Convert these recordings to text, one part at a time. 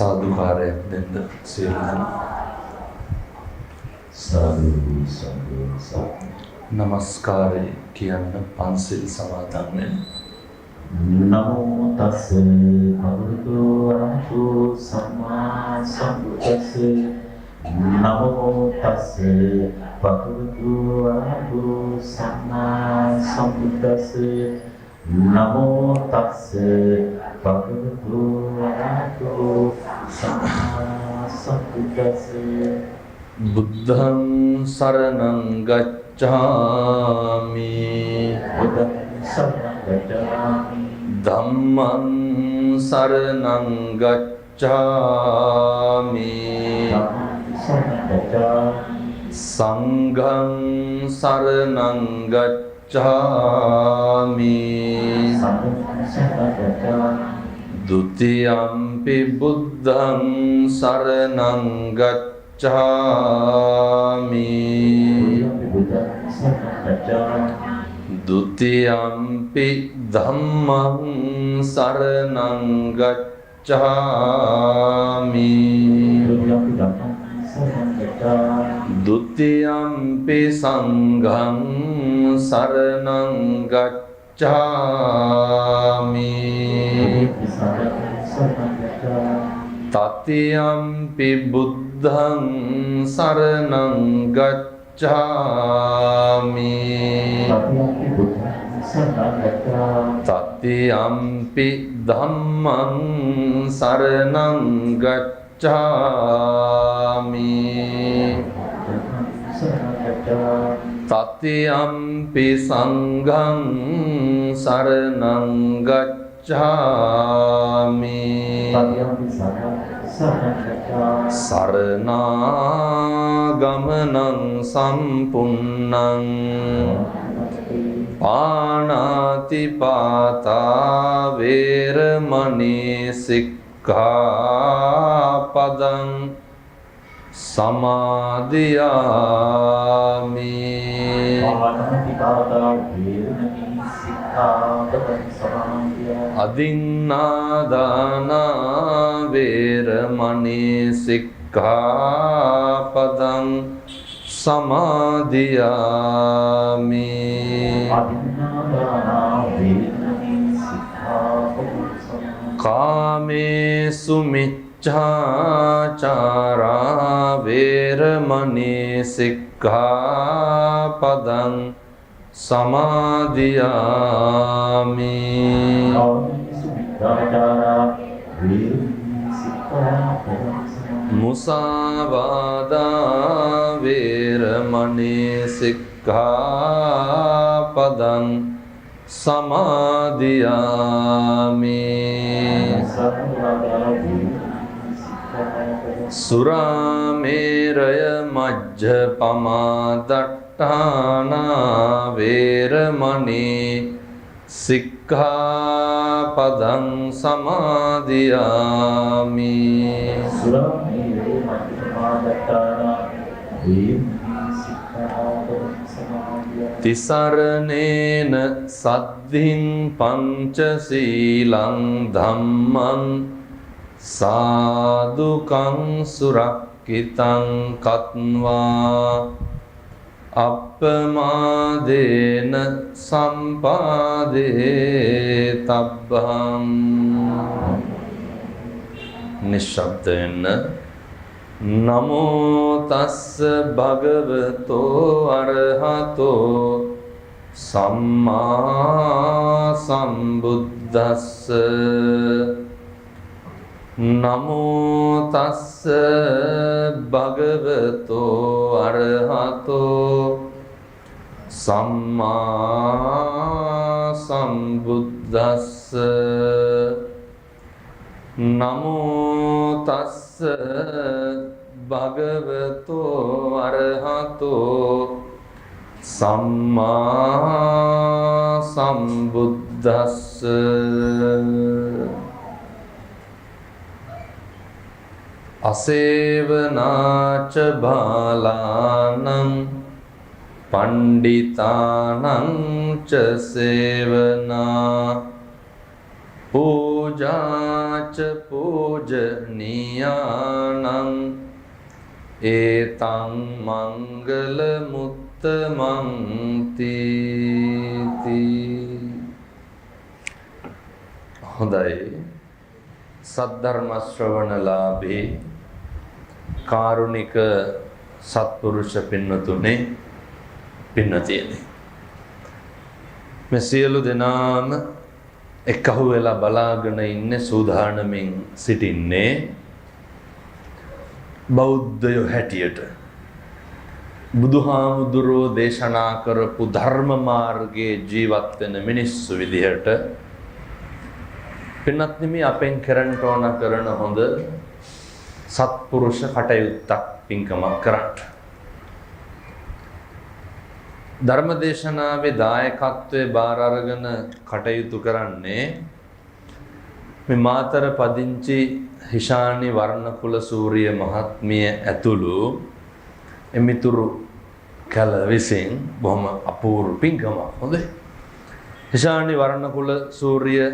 සාදුකාරයක් දෙන්න සියලු දෙනා. සාදු සාදු සාදු. නමස්කාරය කියන්න පන්සිල් සමාදන් වෙන්න. නමෝ තස්ස භගවතු වරහතු සම්මා සම්බුද්දස්ස. නමෝ තස්ස භගවතු වරහතු සම්මා සම්බුද්දස්ස. නමෝ තස්ස භගවතු වරහතු සම්මා සම්බුද්දස්ස. බුද්ධං සරණං ගච්ඡාමි. බුද්ධං සරණං ගච්ඡාමි. ධම්මං සරණං ගච්ඡාමි. සංඝං සරණං ගච්ඡාමි. ဒုတိယံ පි බුද්ධං සරණං ගච්ඡාමි. ဒုတိယံ පි ධම්මං සරණං ගච්ඡාමි. ဒုတိယံ පි සංඝං සරණං ගච්ඡාමි. တတိယံ පි බුද්ධං සරණං ගච්ඡාමි. တတိယံ පි ධම්මං සරණං ගච්ඡාමි. တတိယံ පි සංඝං සරණං ගච්ඡාමි. සරණාගමනං සම්පුන්නං පාණාතිපාතා වේරමණී සික්ඛාපදං සමාදියාමි. අදින්නාදානා වේරමණී සික්ඛාපදං සමාදියාමි. කාමේසු මිච්ඡාචාරා වේරමණී සික්ඛාපදං සමාදියාමි. මුසාවාදා වේරමණී සික්ඛාපදං සමාදියාමි. සුරාමේරය මජ්ජපමා දට්ඨානා වේරමණී සික්ඛාපදං සමාදියාමි. තිසරණේන සද්ධින් පංචශීලං ධම්මං සාදුකං සුරක්ඛිතං කତ୍වා අප්පමාදේන සම්පාදේ තබ්බං. නිශ්ශබ්දයෙන් නමෝ තස්ස භගවතෝ අරහතෝ සම්මා සම්බුද්දස්ස. නමෝ තස්ස භගවතෝ අරහතෝ සම්මා සම්බුද්දස්ස. නමෝ තස්ස භගවතෝ අරහතෝ සම්මා සම්බුද්දස්ස. අසේවනාච බාලානං පණ්ඩිතානං ච සේවනා. පූජාච පූජනීයානං ඒතං මංගල මුත්තමං තීති. හොඳයි. සද්ධර්ම ශ්‍රවණලාභී කාරුණික සත්පුරුෂ පින්නතුනේ පින්නතියනි, මේ සියලු දෙනාම එකහු වෙලා බලාගෙන ඉන්නේ, සූදානමින් සිටින්නේ බෞද්ධයෝ හැටියට බුදුහාමුදුරෝ දේශනා කරපු ධර්ම මාර්ගයේ ජීවත් වෙන මිනිස්සු විදිහට. පින්නත්නි, මේ අපෙන් කරන්න ඕන කරන හොඳ සත්පුරුෂ කටයුත්තක් පින්කමක් කරන්න. ධර්මදේශනාවේ දායකත්වයේ බාර අරගෙන කටයුතු කරන්නේ මේ මාතර පදිංචි හිෂානි වර්ණකුල සූරිය මහත්මිය ඇතුළු එමිතුරු කැල විසින් බොහොම අපූර්ව පින්කමක්. හොඳයි. හිෂානි වර්ණකුල සූරිය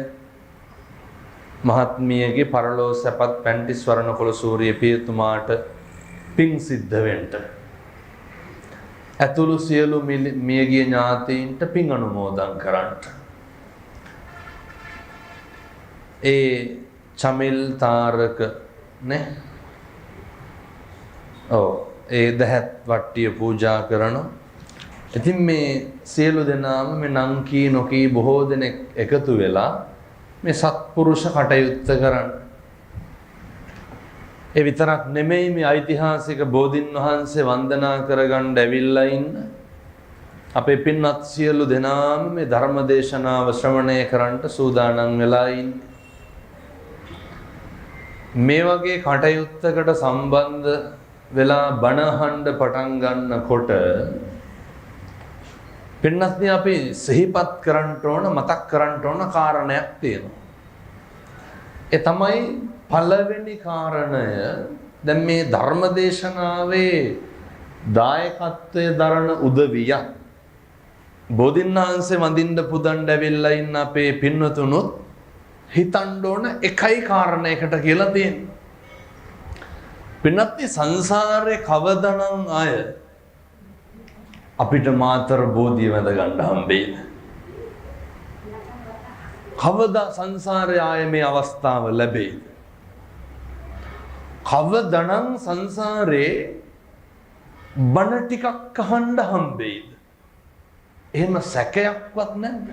මහත්මියගේ පරලෝ සැපත් පැන්ටිස් වර්ණකුල සූරිය පියතුමාට පින් සිද්ධ වෙන්න ඇතුළු සියලු මියගිය ඥාතීන්ට පින් අනුමෝදන් කරන්න. ඒ චමිල් තාරක නේ, ඒ දහත් වට්ටිය පූජා කරනවා. ඉතින් මේ සියලු දෙනාම මේ නංකී නොකී බොහෝ දෙනෙක් එකතු වෙලා මේ සත්පුරුෂ කටයුත්ත කරන්න. ඒ විතරක් නෙමෙයි, මේ ඓතිහාසික බෝධින් වහන්සේ වන්දනා කරගන්න ඇවිල්ලා ඉන්න අපේ පින්වත් සියලු දෙනාම මේ ධර්ම දේශනාව ශ්‍රවණය කරන්නට සූදානම් වෙලා ඉන්නේ. මේ වගේ කටයුත්තකට සම්බන්ධ වෙලා බණ අහන්න පටන් ගන්නකොට පින්වත්නි, අපි සිහිපත් කරන්න ඕන, මතක් කරන්න ඕන කාරණයක් තියෙනවා. ඒ තමයි පළවෙනි කාරණය. දැන් මේ ධර්මදේශනාවේ දායකත්වයේ දරන උදවිය බෝධින් වහන්සේ වඳින්න පුදන්න ඇවිල්ලා ඉන්න අපේ පින්වතුනුත් හිතන්න ඕන එකයි කාරණයකට කියලා තියෙනවා. පින්වත්නි, සංසාරේ කවදනම් අය අපිට මාතර බෝධිය වැඳ ගන්න හම්බෙයිද? කවදා සංසාරයේ ආයේ මේ අවස්ථාව ලැබෙයිද? කවදනම් සංසාරේ බණ ටිකක් අහන්න හම්බෙයිද? එහෙම සැකයක්වත් නැද්ද?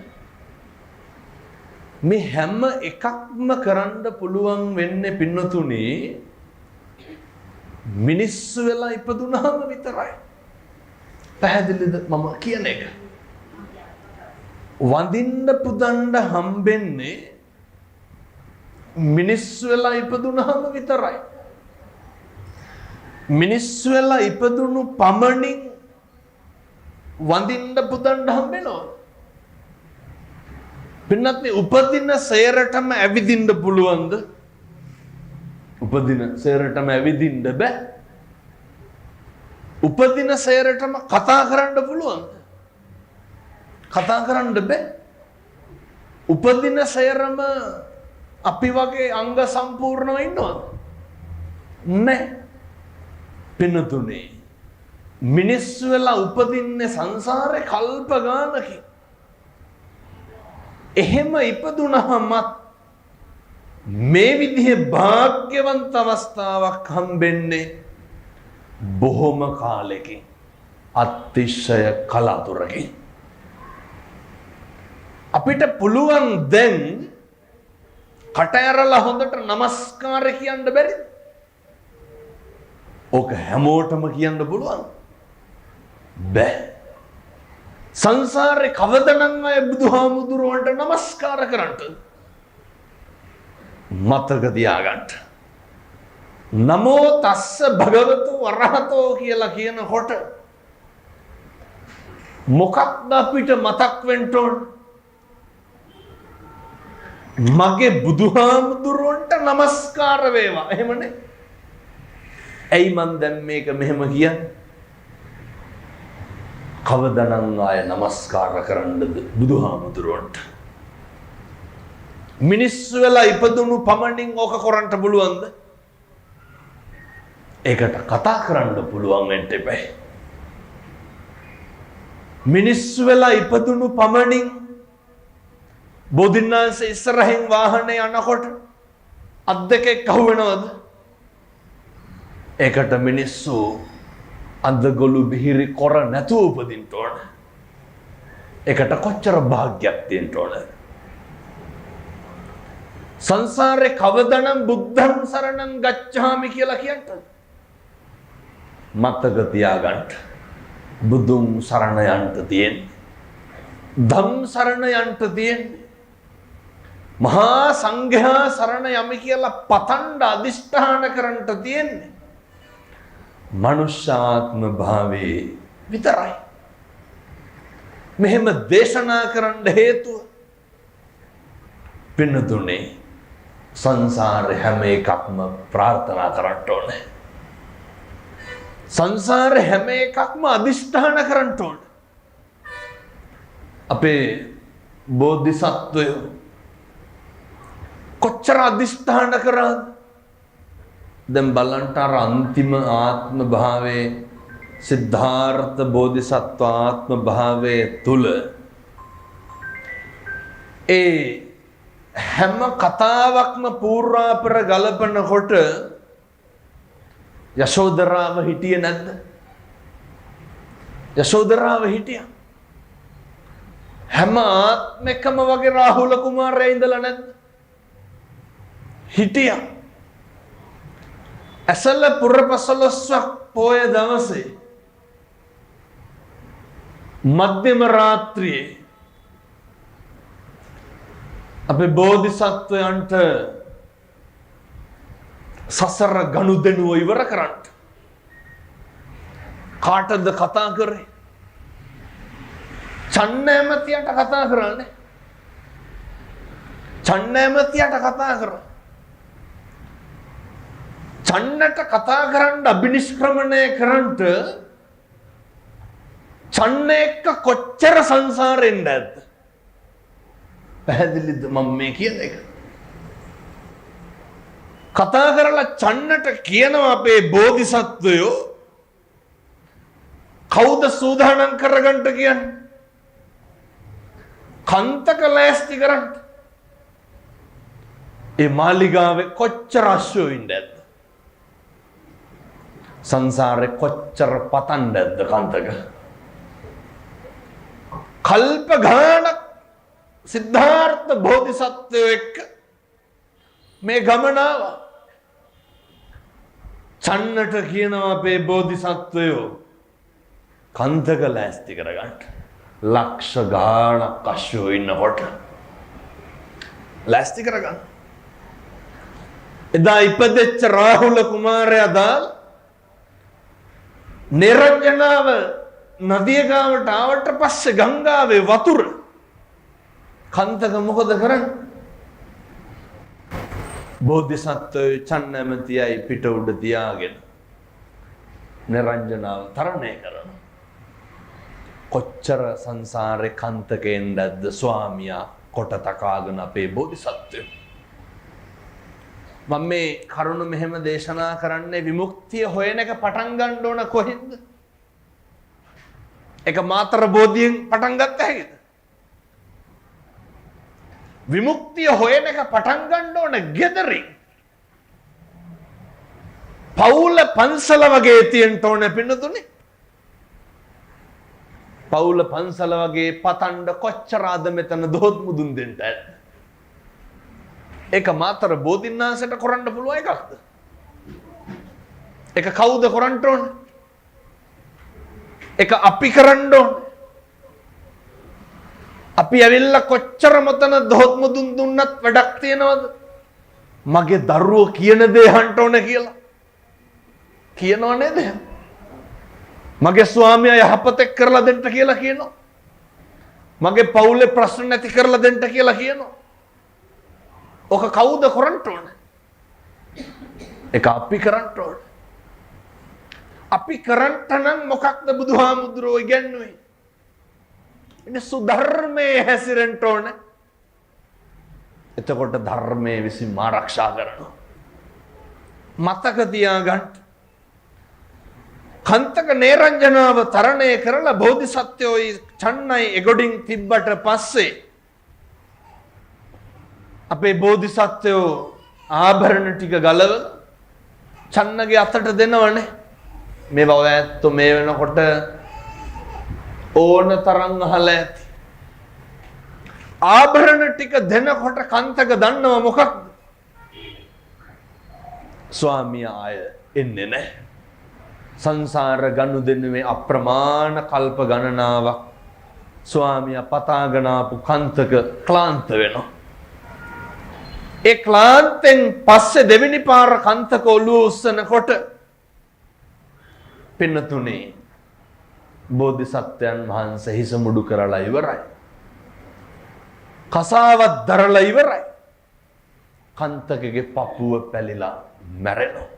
මේ හැම එකක්ම කරන්න පුළුවන් වෙන්නේ පින්නතුනි මිනිස්සු වෙලා ඉපදුනහම විතරයි. පැහැදිලිද මම කියන එක? වඳින්න පුදන්න හම්බෙන්නේ මිනිස්සු වෙලා ඉපදුනහම විතරයි. මිනිස්සු වෙලා ඉපදුණු පමණින් වඳින්න පුදන්න හම්බෙනවා. පින්නත්නි, උපදින සේරටම ඇවිදින්න පුළුවන්ද? උපදින සේරටම ඇවිදින්න බෑ. උපදින සේරටම කතා කරන්න පුළුවන්ද? කතා කරන්න බෑ. උපදින සේරම අපි වගේ අංග සම්පූර්ණව ඉන්නවද? නැහැ. පින්නතුනේ, මිනිස්සු වෙලා උපදින්නේ සංසාරේ කල්ප ගානකින්. එහෙම ඉපදුනහම මේ විදිහේ වාග්යවන්ත අවස්ථාවක් හම්බෙන්නේ බොහොම කාලෙකින්, අතිශය කලාතුරකින්. අපිට පුළුවන් දැන් කට ඇරලා හොඳට නමස්කාර කියන්න බැරිද? ඕක හැමෝටම කියන්න පුළුවන් බෑ. සංසාරේ කවදනම් අය බුදුහාමුදුරුවන්ට නමස්කාර කරන්නද? මතක තියාගන්න. නමෝ තස්ස භගවතු වරහතෝ කියලා කියනකොට මොකක්ද අපිට මතක් වෙන්න ඕන? මගේ බුදුහාමුදුරුවන්ට නමස්කාර වේවා. එහෙමනේ. ඇයි මන් දැන් මේක මෙහෙම කියන්නේ? කවදනම් ආය නමස්කාර කරන්නද බුදුහාමුදුරුවන්ට? මිනිස්සු වෙලා ඉපදුණු පමණින් ඕක කරන්න පුළුවන්ද? ඒකට කතා කරන්න පුළුවන් වෙන්න එපා. මිනිස්සු වෙලා ඉපදුණු පමණින් බෝධින්නාංශ ඉස්සරහින් වාහනේ යනකොට අත් දෙකක් අහුවෙනවද? ඒකට මිනිස්සු අඳගොළු බිහිරි කොර නැතුව උපදින්න ඕන. ඒකට කොච්චර භාග්යක් තියෙන්න ඕන? සංසාරේ කවදනම් බුද්ධං සරණං ගච්ඡාමි කියලා කියන්ට මතක තියාගන්න. බුදුන් සරණ යන්න තියෙන්නේ. ධම් සරණ යන්න තියෙන්නේ. මහා සංඝයා සරණ යමි කියලා පතන්න අදිෂ්ඨාන කරන්න තියෙන්නේ. මනුෂ්‍යාත්ම භාවයේ විතරයි. මෙහෙම දේශනා කරන්න හේතුව පින්නතුනේ සංසාරේ හැම එකක්ම ප්‍රාර්ථනා කරන්න ඕනේ. සංසාරේ හැම එකක්ම අදිෂ්ඨාන කරන්න ඕනේ. අපේ බෝධිසත්වයෝ කොච්චර අදිෂ්ඨාන කරාද? දැන් බලන්න අර අන්තිම ආත්ම භාවයේ සිද්ධාර්ථ බෝධිසත්ව ආත්ම භාවයේ තුල ඒ හැම කතාවක්ම පූර්වාපර ගලපනකොට යශෝදරාව හිටියේ නැද්ද? යශෝදරාව හිටියා. හැම ආත්මෙකම වගේ රාහුල කුමාරයා ඉඳලා නැද්ද? හිටියා. ඇසල පුරපසළොස්වක් පොය දවසේ මධ්‍යම රාත්‍රියේ අපේ බෝධිසත්වයන්ට සසර ගනුදෙනුව ඉවර කරන්න කාටද කතා කරේ? චන්නෑමතියට කතා කරන්නේ. චන්නෑමතියට කතා කරා. චන්නට කතා කරන්න අභිනිෂ්ක්‍රමණය කරන්නට චන්න එක්ක කොච්චර සංසාරෙන් නැද්ද? පැහැදිලිද මම මේ කියන එක? කතා කරලා චන්නට කියනවා අපේ බෝධිසත්වයෝ කවුද සූදානම් කරගන්න කියන්නේ? කන්තක ලෑස්ති කරන්න. ඒ මාලිගාවේ කොච්චර අශ්වයෝ ඉන්නද? සංසාරේ කොච්චර පතන්නද කන්තක? කල්ප ගානක් සිද්ධාර්ථ බෝධිසත්වයෝ එක්ක මේ ගමන ආවා. චන්නට කියනවා අපේ බෝධිසත්වයෝ කන්තක ලෑස්ති කරගන්න. ලක්ෂ ගානක් අශ්වයෝ ඉන්නකොට ලෑස්ති කරගන්න. එදා ඉපදෙච්ච රාහුල කුමාරයා දා නිරංජනාව නදිය ගාවට ආවට පස්සේ ගංගාවේ වතුර කන්තක මොකද කරන්නේ? බෝධිසත්වයෝ චන්නමතියයි පිට උඩ තියාගෙන නිරංජනාව තරණය කරනවා. කොච්චර සංසාරේ කන්තකෙන්ද ස්වාමියා කොට තකාගෙන අපේ බෝධිසත්වයෝ. මම මේ කරුණ මෙහෙම දේශනා කරන්නේ විමුක්තිය හොයන එක පටන් ගන්න ඕන කොහෙන්ද? ඒක මාතර බෝධියෙන් පටන් ගත්ත හැකිද? විමුක්තිය හොයන එක පටන් ගන්න ඕන ගෙදරින්. පවුල පන්සල වගේ තියෙන්න ඕන පින්නතුනේ. පවුල පන්සල වගේ පතණ්ඩ කොච්චර ආද මෙතන දොහොත් මුදුන් දෙන්න ඇද්ද? ඒක මාතර බෝධින්නාසයට කරන්න පුළුවන් එකක්ද? ඒක කවුද කරන්න ඕන? ඒක අපි කරන්න ඕන. අපි ඇවිල්ලා කොච්චර මතන දොහොත් මුදුන් දුන්නත් වැඩක් තියනවද? මගේ දරුවෝ කියන දේ අහන්න ඕන කියලා. කියනව නේද? මගේ ස්වාමියා යහපතක් කරලා දෙන්න කියලා කියනවා. මගේ පවුලේ ප්‍රශ්න නැති කරලා දෙන්න කියලා කියනවා. ඔක කවුද කරන්න ඕන? ඒක අපි කරන්න ඕන. අපි කරන්න නම් මොකක්ද බුදුහාමුදුරුවෝ ඉගැන්වුවේ? මිනිස්සු ධර්මයේ හැසිරෙන්න ඕන. එතකොට ධර්මයේ විසින් ආරක්ෂා කරනවා. මතක තියාගන්න. කන්තක නේරංජනාව තරණය කරලා බෝධිසත්වෝයි චන්නයි එගොඩින් තිබ්බට පස්සේ අපේ බෝධිසත්වෝ ආභරණ ටික ගලව චන්නගේ අතට දෙනවනේ. මේවා ඔය ඇත්තෝ මේ වෙනකොට ඕන තරම් අහලා ඇති. ආභරණ ටික දෙනකොට කන්තක දන්නව මොකක්ද? ස්වාමියා ආය එන්නේ නැහැ. සංසාර ගනුදෙනුවේ අප්‍රමාණ කල්ප ගණනාවක් ස්වාමියා පතාගෙන ආපු කන්තක ක්ලාන්ත වෙනවා. ඒ ක්ලාන්තෙන් පස්සේ දෙවෙනි පාර කන්තක ඔළුව උස්සනකොට පින්නතුනේ බෝධිසත්වයන් වහන්සේ හිස මුඩු කරලා ඉවරයි. කසාවත් දරලා ඉවරයි. කන්තකගේ පපුව පැලිලා මැරෙනවා.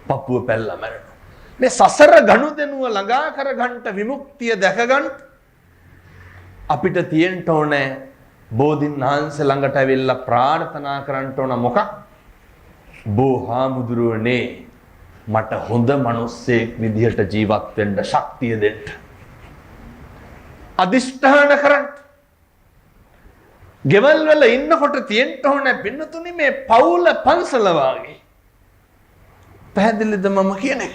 පපුව පැල්ලා මැරෙනවා. මේ සසර ගනුදෙනුව ළඟා කරගන්න විමුක්තිය දැකගන්න අපිට තියෙන්න ඕනේ බෝධින් වහන්සේ ළඟට ඇවිල්ලා ප්‍රාර්ථනා කරන්න ඕන මොකක්? බෝහාමුදුරුවනේ මට හොඳ මිනිස්සෙක් විදිහට ජීවත් වෙන්න ශක්තිය දෙන්න. අදිෂ්ඨාන කරන්න. ගෙවල් වල ඉන්නකොට තියෙන්න ඕනේ පින්නතුනි මේ පවුල පන්සල වාගේ. පැහැදිලිද මම කියන එක?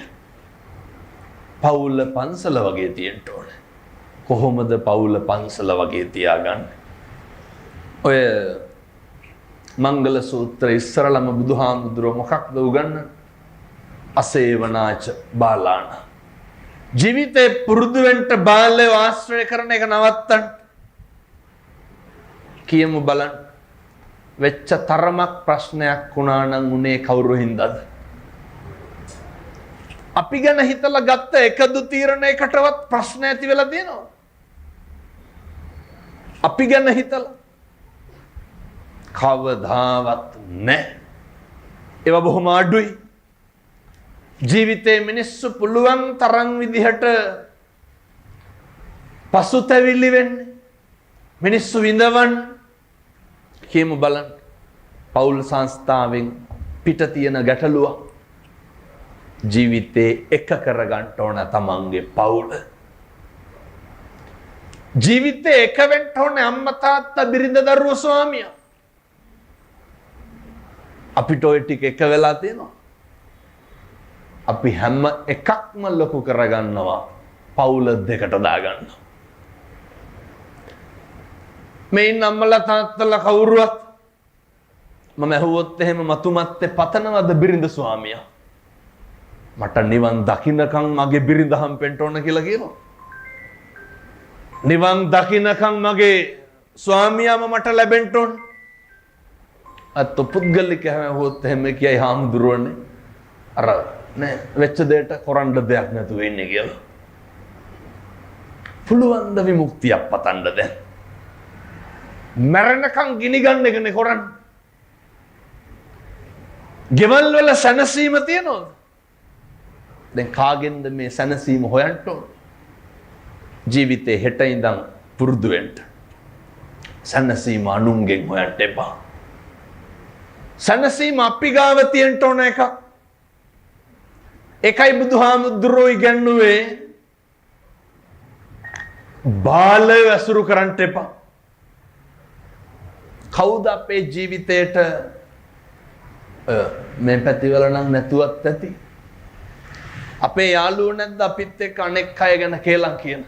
පවුල පන්සල වගේ තියෙන්න ඕනේ. කොහොමද පවුල පන්සල වගේ තියාගන්නේ? ඔය මංගල සූත්‍ර ඉස්සරලම බුදුහාමුදුරුවෝ මොකක්ද උගන්වන්නේ? අසේවනාච බාලාන. ජීවිතේ පුරුදු වෙන්න බාලයව ආශ්‍රය කරන එක නවත්තන්න. කියමු බලන්න. වෙච්ච තරමක් ප්‍රශ්නයක් වුණා නම් උනේ කවුරු හින්දාද? අපි ගැන හිතලා ගත්ත එකදු තීරණයකටවත් ප්‍රශ්න ඇති වෙලා තියෙනවා. අපි ගැන හිතලා කවදාවත් නැහැ. ඒවා බොහොම අඩුයි. ජීවිතේ මිනිස්සු පුළුවන් තරම් විදිහට පසුතැවිලි වෙන්නේ. මිනිස්සු විඳවන්න. කියමු බලන්න. පෞල් සංස්ථාවෙන් පිට තියෙන ගැටලුව ජීවිතේ එක කරගන්න ඕන තමන්ගේ පවුල. ජීවිතේ එක වෙන්න ඕනේ අම්මා තාත්තා බිරිඳ දරුවෝ ස්වාමියා. අපිට ඔය ටික එක වෙලා තියෙනවා. අපි හැම එකක්ම ලොකු කරගන්නවා පවුල දෙකට දාගන්නවා. මේ නම්මලා තාත්තලා කවුරුවත් මම ඇහුවොත් එහෙම මතුමත්තේ පතනවද බිරිඳ ස්වාමියා? මට නිවන් දකින්නකම් මගේ බිරිඳ හම්බෙන්න ඕන කියලා කියනවා. නිවන් දකින්නකම් මගේ ස්වාමියාම මට ලැබෙන්න ඕන. අත් පුද්ගලික හැමෝත් එහෙම කියයි හාමුදුරුවනේ. අර නෑ වෙච්ච දෙයට කරන්න දෙයක් නැතුව ඉන්නේ කියලා. පුළුවන් ද විමුක්තියක් පතන්න දැන්. මරණකම් ගිනි ගන්න එකනේ කරන්නේ. ගෙවල් වල සැනසීම තියනවද? දැන් කාගෙන්ද මේ සැනසීම හොයන්න ඕන? ජීවිතේ හෙට ඉඳන් පුරුදු වෙන්න. සැනසීම අනුන්ගෙන් හොයන්න එපා. සැනසීම අපි ගාව තියෙන්න ඕන එකක්. එකයි බුදුහාමුදුරුවෝ ඉගැන්නුවේ බාලය ඇසුරු කරන්න එපා. කවුද අපේ ජීවිතේට මේ පැතිවල නම් නැතුවත් ඇති. අපේ යාළුවෝ නැද්ද අපිත් එක්ක අනෙක් අය ගැන කේලම් කියන?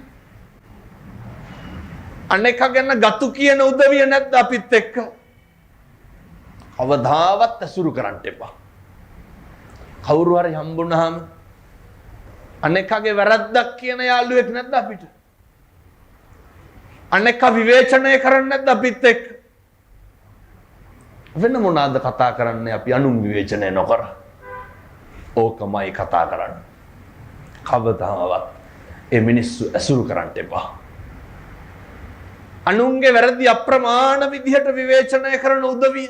අනෙක් ගැන ගතු කියන උදවිය නැද්ද අපිත් එක්ක? කවදාවත් ඇසුරු කරන්න එපා. කවුරු හරි හම්බුනහම අනෙක්ගේ වැරද්දක් කියන යාළුවෙක් නැද්ද අපිට? අනෙක් විවේචනය කරන්නේ නැද්ද අපිත් එක්ක? වෙන මොනවාද කතා කරන්නේ අපි අනුන් විවේචනය නොකර? ඕකමයි කතා කරන්නේ. කවදාවත් ඒ මිනිස්සු ඇසුරු කරන්න එපා. අනුන්ගේ වැරදි අප්‍රමාණ විදිහට විවේචනය කරන උදවිය.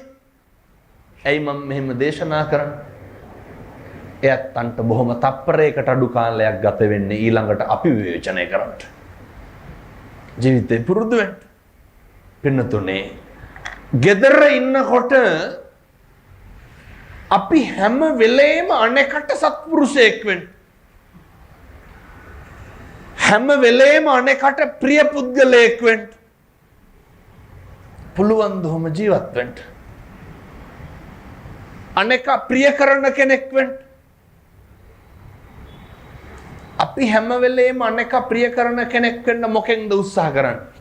ඇයි මම මෙහෙම දේශනා කරන්නේ? එයත් අන්ට බොහොම තප්පරයකට අඩු කාලයක් ගත වෙන්නේ ඊළඟට අපි විවේචනය කරන්න. ජීවිතේ පුරුදු වෙන්න. පින්නතුනේ ගෙදර ඉන්නකොට අපි හැම වෙලේම අනෙකට සත්පුරුෂයෙක් වෙන්න. හැම වෙලේම අනෙකට ප්‍රිය පුද්ගලයෙක් වෙන්න. පුළුවන් දොම ජීවත් වෙන්න. අනෙක ප්‍රිය කරන කෙනෙක් වෙන්න. අපි හැම වෙලේම අනෙක ප්‍රිය කරන කෙනෙක් වෙන්න මොකෙන්ද උත්සාහ කරන්නේ?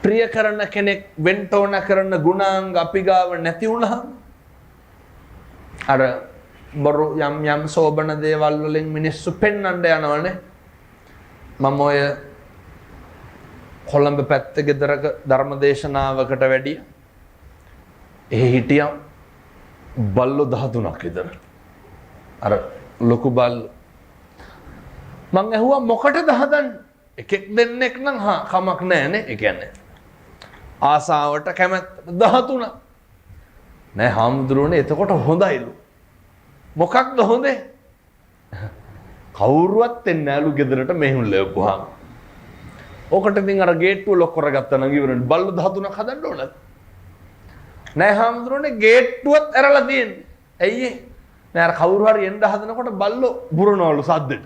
ප්‍රිය කරන කෙනෙක් වෙන්න ඕන කරන ගුණාංග අපි ගාව නැති වුණාම අර බරු යම් සෝබන දේවල් වලින් මිනිස්සු පෙන්වන්න යනවනේ. මම ඔය කොළඹ පැත්තේ ගෙදරක ධර්මදේශනාවකට වැඩිය. එහි හිටියා බල්ලෝ 13ක් විතර. අර ලොකු බල්ලෝ. මං ඇහුවා මොකටද හදන්නේ? එකෙක් දෙන්නෙක් නම් කමක් නැහැ නේ. ඒ කියන්නේ ආසාවට කැමැත්ත 13. නෑ හාමුදුරුවනේ එතකොට හොඳයිලු. මොකක්ද හොඳේ? කවුරුවත් එන්නේ නැලු ගෙදරට මෙහෙම ලැබුවාම. ඔකට ඉතින් අර ගේට්ටුව ලොක් කරගත්තා නම් ඉවරනේ. බල්ලෝ 13ක් හදන්න ඕනද? නෑ හාමුදුරුවනේ ගේට්ටුවත් ඇරලා තියෙන්නේ. ඇයි ඒ? නෑ අර කවුරු හරි එන්න හදනකොට බල්ලෝ බුරනවලු සද්දෙට.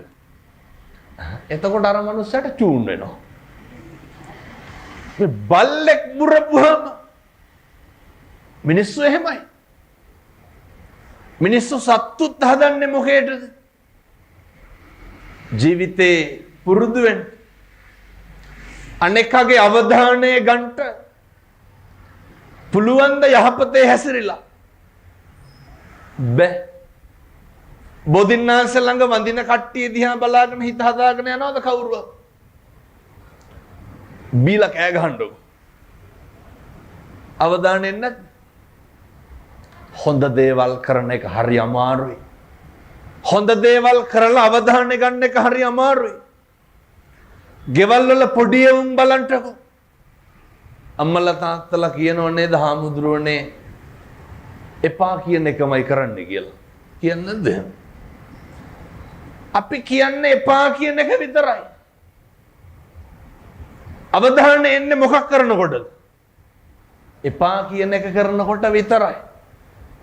එතකොට අර මනුස්සයාට චූන් වෙනවා. මේ බල්ලෙක් බුරපුවාම මිනිස්සු එහෙමයි. මිනිස්සු සත්තුත් හදන්නේ මොකේද? ජීවිතේ පුරුදු වෙන්න. අනෙක්ගේ අවධානය ගන්නට පුළුවන් ද යහපතේ හැසිරিলা. බෑ. බෝධින්නාංශ ළඟ වඳින කට්ටිය දිහා බලාගෙන හිත හදාගෙන යනවද කවුරුවත්? බීලා කෑ ගහන්නකො. අවධානයෙන් නැත්. හොඳ දේවල් කරන එක හරි අමාරුයි. හොඳ දේවල් කරලා අවධානය ගන්න එක හරි අමාරුයි. ගෙවල් වල පොඩි උන් බලන්නකො. අම්මලා තාත්තලා කියනව නේද හාමුදුරුවනේ එපා කියන එකමයි කරන්නේ කියලා. කියන්නේ නැද්ද? අපි කියන්නේ එපා කියන එක විතරයි. අවධානය එන්නේ මොකක් කරනකොටද? එපා කියන එක කරනකොට විතරයි.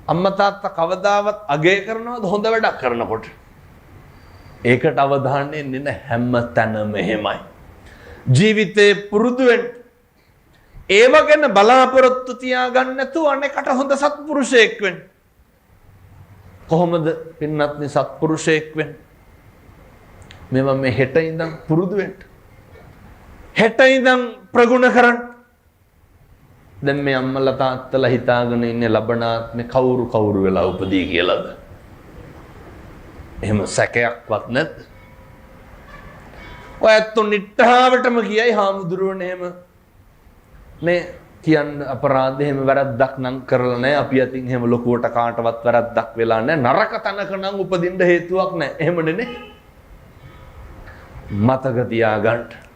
අම්මා තාත්තා කවදාවත් අගය කරනවද හොඳ වැඩක් කරනකොට? ඒකට අවධානය එන්නේ නැහැ. හැම තැනම එහෙමයි. ජීවිතේ පුරුදු වෙන්න. ඒව ගැන බලාපොරොත්තු තියාගන්න නැතුව අනේකට හොඳ සත්පුරුෂයෙක් වෙන්න. කොහොමද පින්වත්නි සත්පුරුෂයෙක් වෙන්න? මේවා මේ හෙට ඉඳන් පුරුදු වෙන්න. හෙට ඉඳන් ප්‍රගුණ කරන්න. දැන් මේ අම්මලා තාත්තලා හිතාගෙන ඉන්නේ ලබනාත්මේ කවුරු වෙලා උපදී කියලාද? එහෙම සැකයක්වත් නැද්ද? ඔයත් නිට්ටාවටම කියයි හාමුදුරුවනේ එහෙම මේ කියන්න අපරාධ එහෙම වැරද්දක් නම් කරලා නැහැ. අපි අතින් එහෙම ලොකුවට කාටවත් වැරද්දක් වෙලා නැහැ. නරක තැනක නම් උපදින්න හේතුවක් නැහැ. එහෙමනේ නේ. මතක තියාගන්න.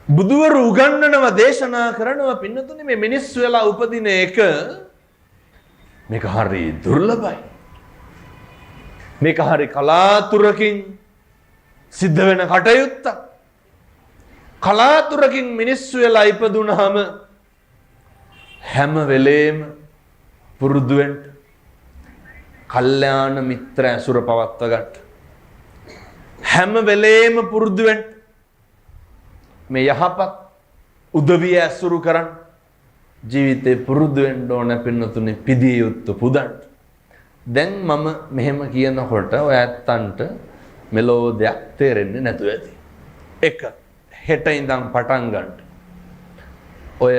බුදුවරු උගන්වනවා දේශනා කරනවා පින්නතුනේ මේ මිනිස්සු වෙලා උපදින එක මේක හරි දුර්ලභයි. මේක හරි කලාතුරකින් සිද්ධ වෙන කටයුත්තක්. කලාතුරකින් මිනිස්සු වෙලා ඉපදුනහම හැම වෙලේම පුරුදු වෙන්න කල්යාණ මිත්‍ර ඇසුර පවත්වා ගන්න. හැම වෙලේම පුරුදු වෙන්න මේ යහපත් උදවිය ඇසුරු කරන් ජීවිතේ පුරුදු වෙන්න ඕන පින්නතුනේ පිදිය යුත්තේ පුදන්න. දැන් මම මෙහෙම කියනකොට ඔය ඇත්තන්ට මෙලෝ දෙයක් තේරෙන්නේ නැතුව ඇති. එක හෙට ඉඳන් පටන් ගන්න. ඔය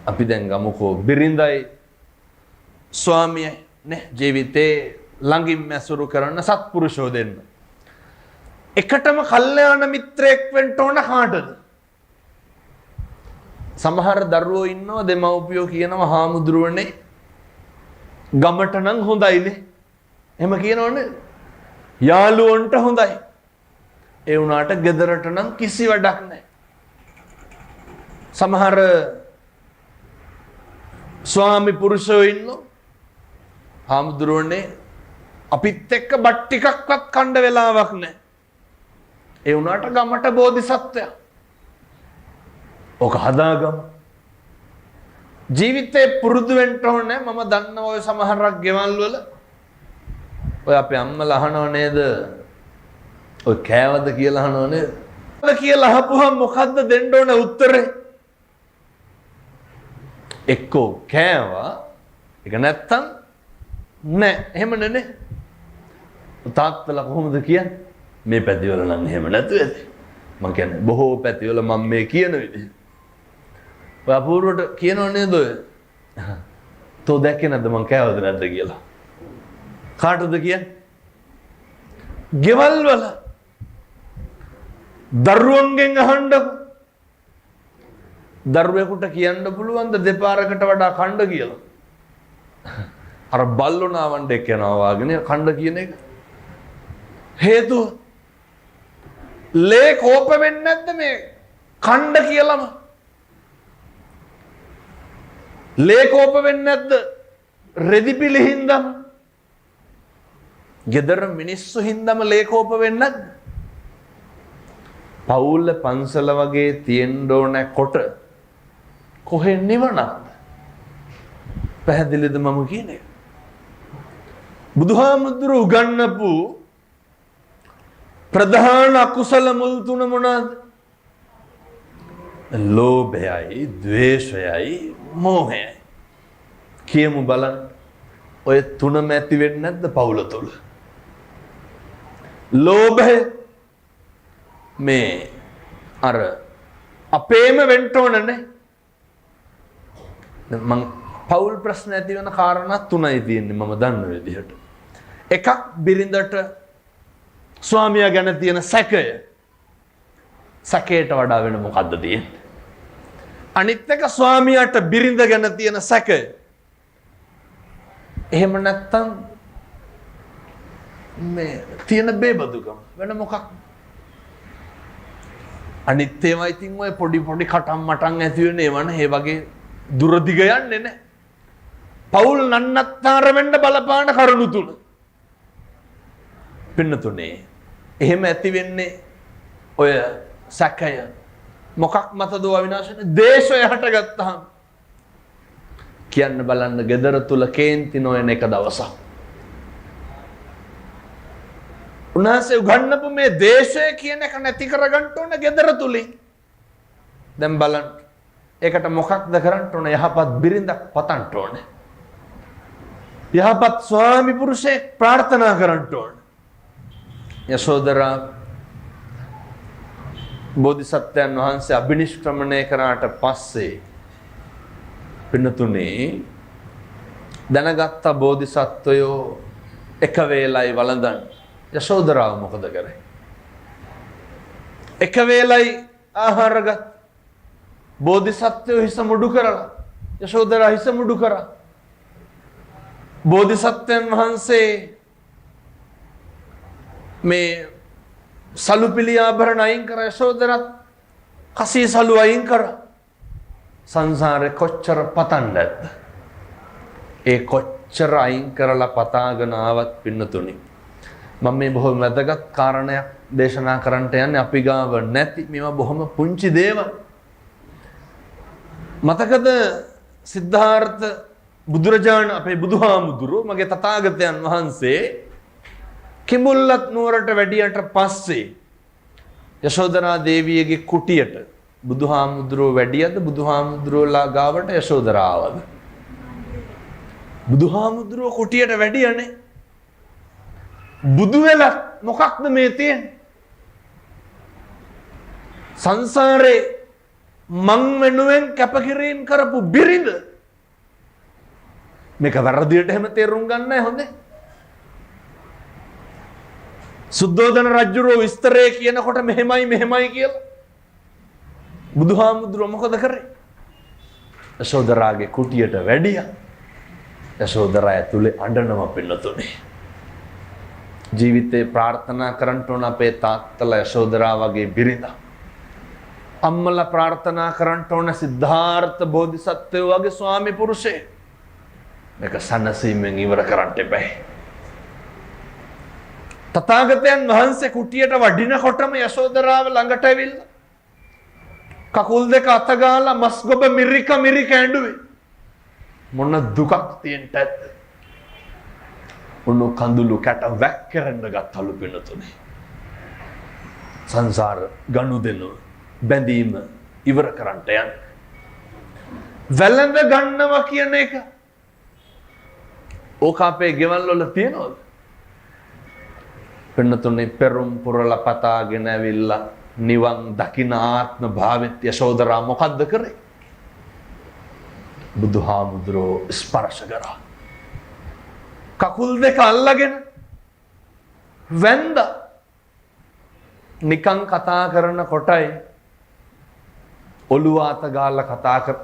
අපි දැන් ගමුකෝ බිරිඳයි ස්වාමියයි නේ ජීවිතේ ළඟින් ඇසුරු කරන සත්පුරුෂෝ දෙන්න. එකටම කල්යාණ මිත්‍රයෙක් වෙන්න ඕන කාටද? සමහර දරුවෝ ඉන්නවා දෙමව්පියෝ කියනවා හාමුදුරුවනේ ගමට නම් හොඳයිනේ. එහෙම කියනවනේ. යාළුවන්ට හොඳයි. ඒ වුණාට ගෙදරට නම් කිසි වැඩක් නැහැ. සමහර ස්වාමි පුරුෂයෝ ඉන්නෝ හාමුදුරුවනේ අපිත් එක්ක බත් ටිකක්වත් කන්න වෙලාවක් නැහැ. ඒ වුණාට ගමට බෝධිසත්වයා. ඕක හදාගමු. ජීවිතේ පුරුදු වෙන්න ඕනේ. මම දන්න ඔය සමහරක් ගෙවල් වල ඔය අපේ අම්මලා අහනව නේද? ඔය කෑවද කියලා අහනව නේද? කියලා අහපුවම මොකද්ද දෙන්න ඕනේ උත්තරේ? එක්කෝ කෑවා. ඒක නැත්තම් නෑ. එහෙම නෙනේ. තාත්තලා කොහොමද කියන්නේ? මේ පැතිවල නම් එහෙම නැතු ඇති. මම කියන්නේ බොහෝ පැතිවල මම මේ කියන විදිහ. ඔය අපූර්වට කියනව නේද ඔය? තෝ දැක්කේ නැද්ද මං කෑවද නැද්ද කියලා? කාටද කියන්නේ? ගෙවල් වල දරුවන්ගෙන් අහන්නකො. දරුවෙකුට කියන්න පුළුවන්ද දෙපාරකට වඩා කණ්ඩ කියලා? අර බල්ලෝනාවන්ට එක්කනවා වාගෙන කණ්ඩ කියන එක. හේතුව ලේ කෝප වෙන්නේ නැද්ද මේ කණ්ඩ කියලාම? ලේ කෝප වෙන්නේ නැද්ද රෙදි පිළිහින්දම? ගෙදර මිනිස්සු හින්දම ලේ කෝප වෙන්නේ නැද්ද? පවුල පන්සල වගේ තියෙන්න ඕන කොට කොහෙන් නිවනක්ද? පැහැදිලිද මම කියන්නේ? බුදුහාමුදුරු උගන්වපු ප්‍රධාන අකුසල මුල් තුන මොනවාද? ලෝභයයි, ද්වේෂයයි, මෝහයයි. කියමු බලන්න. ඔය තුනම ඇති වෙන්නේ නැද්ද පවුල තුල? ලෝභය මේ අර අපේම වෙන්න ඕනනේ. මං පවුල් ප්‍රශ්න ඇති වෙන කාරණා තුනයි තියෙන්නේ මම දන්න විදිහට. එකක් බිරිඳට ස්වාමියා ගැන තියෙන සැකය. සැකයට වඩා වෙන මොකද්ද තියෙන්නේ? අනිත් එක ස්වාමියාට බිරිඳ ගැන තියෙන සැකය. එහෙම නැත්තම් මේ තියෙන බේබදුකම වෙන මොකක්? අනිත් ඒවා ඉතින් ඔය පොඩි පොඩි කටම් මටම් ඇති වෙන ඒවනේ. ඒ වගේ දුරදිග යන්නේ නැහැ. පවුල් නන්නත්තර වෙන්න බලපාන කරුණු තුන. පින්නතුනේ එහෙම ඇති වෙන්නේ ඔය සැකය මොකක් මතද අවිනාශ වෙන්නේ? දේශය හටගත්තාම කියන්න බලන්න ගෙදර තුල කේන්ති නොයන එක දවසක්. උන්වහන්සේ උගන්වපු මේ දේශය කියන එක නැති කරගන්න ඕන ගෙදර තුලින්. දැන් බලන්න. ඒකට මොකක්ද කරන්න ඕන? යහපත් බිරිඳක් පතන්න ඕන. යහපත් ස්වාමි පුරුෂයෙක් ප්‍රාර්ථනා කරන්න ඕන. යශෝදරා බෝධිසත්වයන් වහන්සේ අභිනිෂ්ක්‍රමණය කරාට පස්සේ පින්නතුනේ දැනගත්ත බෝධිසත්වයෝ එක වේලයි වළඳන්. යශෝදරාව මොකද කරේ? එක වේලයි ආහාර ගත්. බෝධිසත්වයෝ හිස මුඩු කරලා යශෝදරා හිස මුඩු කරා. බෝධිසත්වයන් වහන්සේ මේ සලුපිලි ආභරණ අයින් කර යශෝදරත් කසී සලු අයින් කර. සංසාරේ කොච්චර පතන්නද? ඒ කොච්චර අයින් කරලා පතාගෙන ආවත් පින්නතුනි මම මේ බොහොම වැදගත් කාරණයක් දේශනා කරන්නට යන්නේ. අපි ගාව නැති මේවා බොහොම පුංචි දේවල්. මතකද සිද්ධාර්ථ බුදුරජාණන් අපේ බුදුහාමුදුරුවෝ මගේ තථාගතයන් වහන්සේ කිඹුල්ලත් නුවරට වැඩියට පස්සේ යශෝදරා දේවියගේ කුටියට බුදුහාමුදුරුවෝ වැඩියද බුදුහාමුදුරුවෝලා ගාවට යශෝදරා ආවද? බුදුහාමුදුරුවෝ කුටියට වැඩියනේ. බුදු වෙලා මොකක්ද මේ තියෙන්නේ? සංසාරේ මං වෙනුවෙන් කැපකිරීම කරපු බිරිඳ. මේක වැරදියට එහෙම තේරුම් ගන්න නැහැ හොඳේ. සුද්ධෝදන රජුරෝ විස්තරය කියනකොට මෙහෙමයි කියලා. බුදුහාමුදුරුවෝ මොකද කරේ? යශෝදරාගේ කුටියට වැඩියා. යශෝදරා ඇතුලේ අඬනවා පින්නතුනේ. ජීවිතේ ප්‍රාර්ථනා කරන්න ඕන අපේ තාත්තලා යශෝදරා වගේ බිරිඳ. අම්මලා ප්‍රාර්ථනා කරන්න ඕන සිද්ධාර්ථ බෝධිසත්වයෝ වගේ ස්වාමි පුරුෂයෙක්. මේක සනසීමෙන් ඉවර කරන්න එපා. තථාගතයන් වහන්සේ කුටියට වඩිනකොටම යශෝදරාව ළඟට ඇවිල්ලා කකුල් දෙක අත ගාලා මස් ගොබ මිරික ඇඬුවේ. මොන දුකක් තියෙන්නද? උණු කඳුළු කැට වැක් කරන්න ගත්තලු පින්නතුනේ. සංසාර ගනුදෙනු බැඳීම ඉවර කරන්නට යන. වැළඳ ගන්නවා කියන එක ඕක අපේ ගෙවල් වල තියනවද? පින්නතුනේ පෙරම් පුරලා පතාගෙන ඇවිල්ලා නිවන් දකින ආත්ම භාවිත යශෝදරා මොකද්ද කරේ? බුදුහාමුදුරෝ ස්පර්ශ කරා. කකුල් දෙක අල්ලගෙන වැන්ද නිකං කතා කරන කොටයි ඔළුව අත ගාලා කතා කර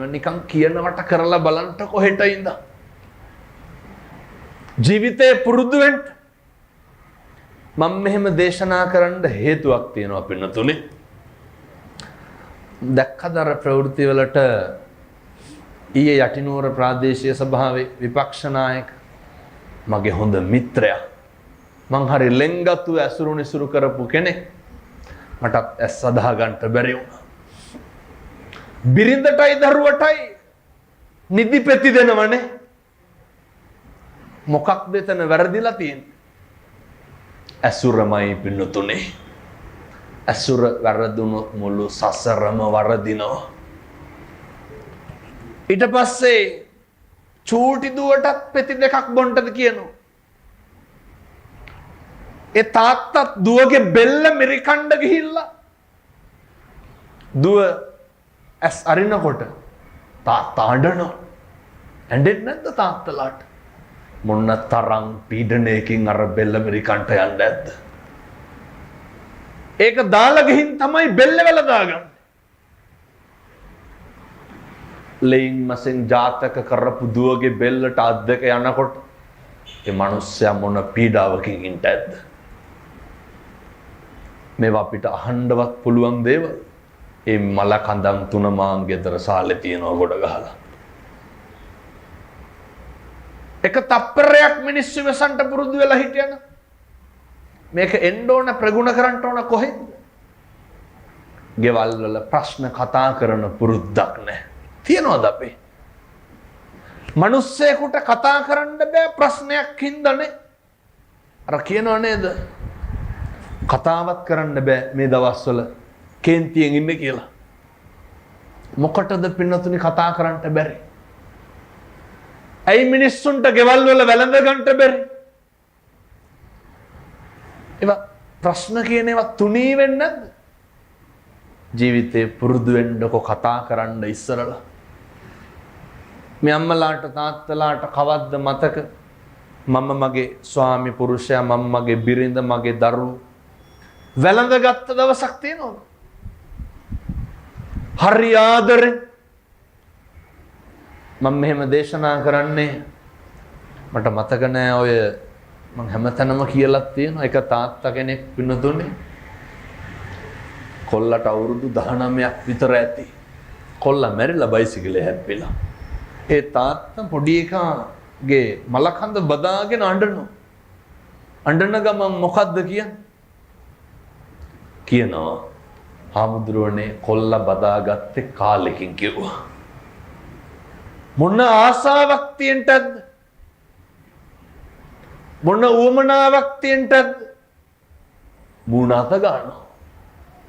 නිකං කියනවට කරලා බලන්න කොහෙට ඉඳ ජීවිතේ පුරුදු වෙන්න මම මෙහෙම දේශනා කරන්න හේතුවක් තියෙනවා පින්නතුනේ. දැක්කද අර ප්‍රවෘත්ති වලට ඊයේ යටිනුවර ප්‍රාදේශීය සභාවේ විපක්ෂ නායක මගේ හොඳ මිත්‍රයා මං හරි ලෙන්ගතු ඇසුරු නිසුරු කරපු කෙනෙක් මටත් ඇස් අදා ගන්න බැරි වුණා. බිරිඳටයි දරුවටයි නිදි පෙති දෙනවනේ. මොකක්ද එතන වැරදිලා තියෙන්නේ? ඇසුරමයි පින්නතුනේ. ඇසුර වැරදුනොත් මුළු සසරම වරදිනවා. ඊට පස්සේ චූටි දුවටත් පෙති දෙකක් බොන්නද කියනවා. ඒ තාත්තත් දුවගේ බෙල්ල මිරිකණ්ඩ ගිහිල්ලා දුව ඇස් අරිනකොට තාත්තා අඬනවා. ඇඬෙන්නේ නැද්ද තාත්තලාට? මොන්න තරම් පීඩනයකින් අර බෙල්ල මිරිකණ්ඩ යන්නේ නැද්ද? ඒක දාලා ගිහින් තමයි බෙල්ල වල දාගන්නේ. ලෙයින් මසෙන් ජාතක කරපු දුවගේ බෙල්ලට අත් දෙක යනකොට ඒ මිනිස්සයා මොන පීඩාවකින් ඉන්නද? මේවා අපිට අහන්නවත් පුළුවන් දේවල්. ඒ මල කඳන් තුන මාන් ගෙදර සාලේ තියනවා ගොඩ ගහලා. එක තප්පරයක් මිනිස්සු වෙසන්ට පුරුදු වෙලා හිටියන මේක එන්න ඕන ප්‍රගුණ කරන්න ඕන කොහෙන්ද? ගෙවල් වල ප්‍රශ්න කතා කරන පුරුද්දක් නැහැ. තියනවද අපේ? මිනිස්සෙකුට කතා කරන්න බෑ ප්‍රශ්නයක් හින්දානේ. අර කියනව නේද? කතාවත් කරන්න බෑ මේ දවස්වල කේන්තියෙන් ඉන්නේ කියලා. මොකටද පින්නතුනි කතා කරන්න බැරි? ඇයි මිනිස්සුන්ට ගෙවල් වල වැළඳ ගන්න බැරි? ඒවා ප්‍රශ්න කියන ඒවා තුනී වෙන්නේ නැද්ද? ජීවිතේ පුරුදු වෙන්නකො කතා කරන්න ඉස්සරලා. මේ අම්මලාට තාත්තලාට කවද්ද මතක මම මගේ ස්වාමි පුරුෂයා මම මගේ බිරිඳ මගේ දරුවෝ වැළඳ ගත්ත දවසක් තියෙනවද? හරි ආදරෙන් මම මෙහෙම දේශනා කරන්නේ මට මතක නෑ ඔය මම හැමතැනම කියලා තියෙනවා. එක තාත්තා කෙනෙක් පින්නතුනේ කොල්ලට අවුරුදු 19ක් විතර ඇති. කොල්ලා මැරිලා බයිසිකලේ හැප්පිලා. ඒ තාත්තා පොඩි එකාගේ මලකඳ බදාගෙන අඬනවා. අඬන ගමන් මොකද්ද කියන්නේ? කියනවා හාමුදුරුවනේ කොල්ලා බදාගත්තේ කාලෙකින් කිව්වා. මොන ආසාවක් තියෙන්නද? මොන උවමනාවක් තියෙන්නද? මූණාත ගන්නවා.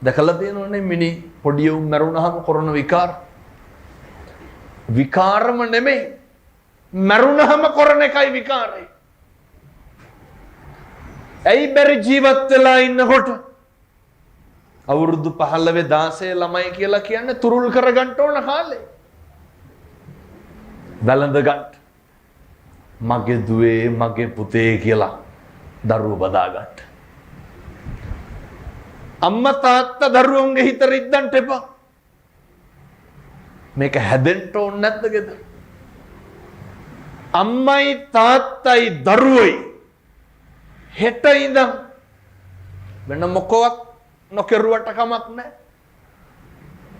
දැකලා තියෙනවනේ මිනි පොඩි උන් මරුණාම කරන විකාර. විකාරම නෙමෙයි මරුණාම කරන එකයි විකාරය. ඇයි බැරි ජීවත් වෙලා ඉන්නකොට අවුරුදු 15 16 ළමයි කියලා කියන්නේ තුරුල් කරගන්න ඕන කාලේ. වැළඳ ගන්න. මගේ දුවේ මගේ පුතේ කියලා දරුවෝ බදා ගන්න. අම්මා තාත්තා දරුවන්ගේ හිත රිද්දන්න එපා. මේක හැදෙන්න ඕනේ නැද්ද ගෙදර? අම්මයි තාත්තයි දරුවෝයි හෙට ඉඳන් වෙන මොකවත් නොකරුවට කමක් නැහැ.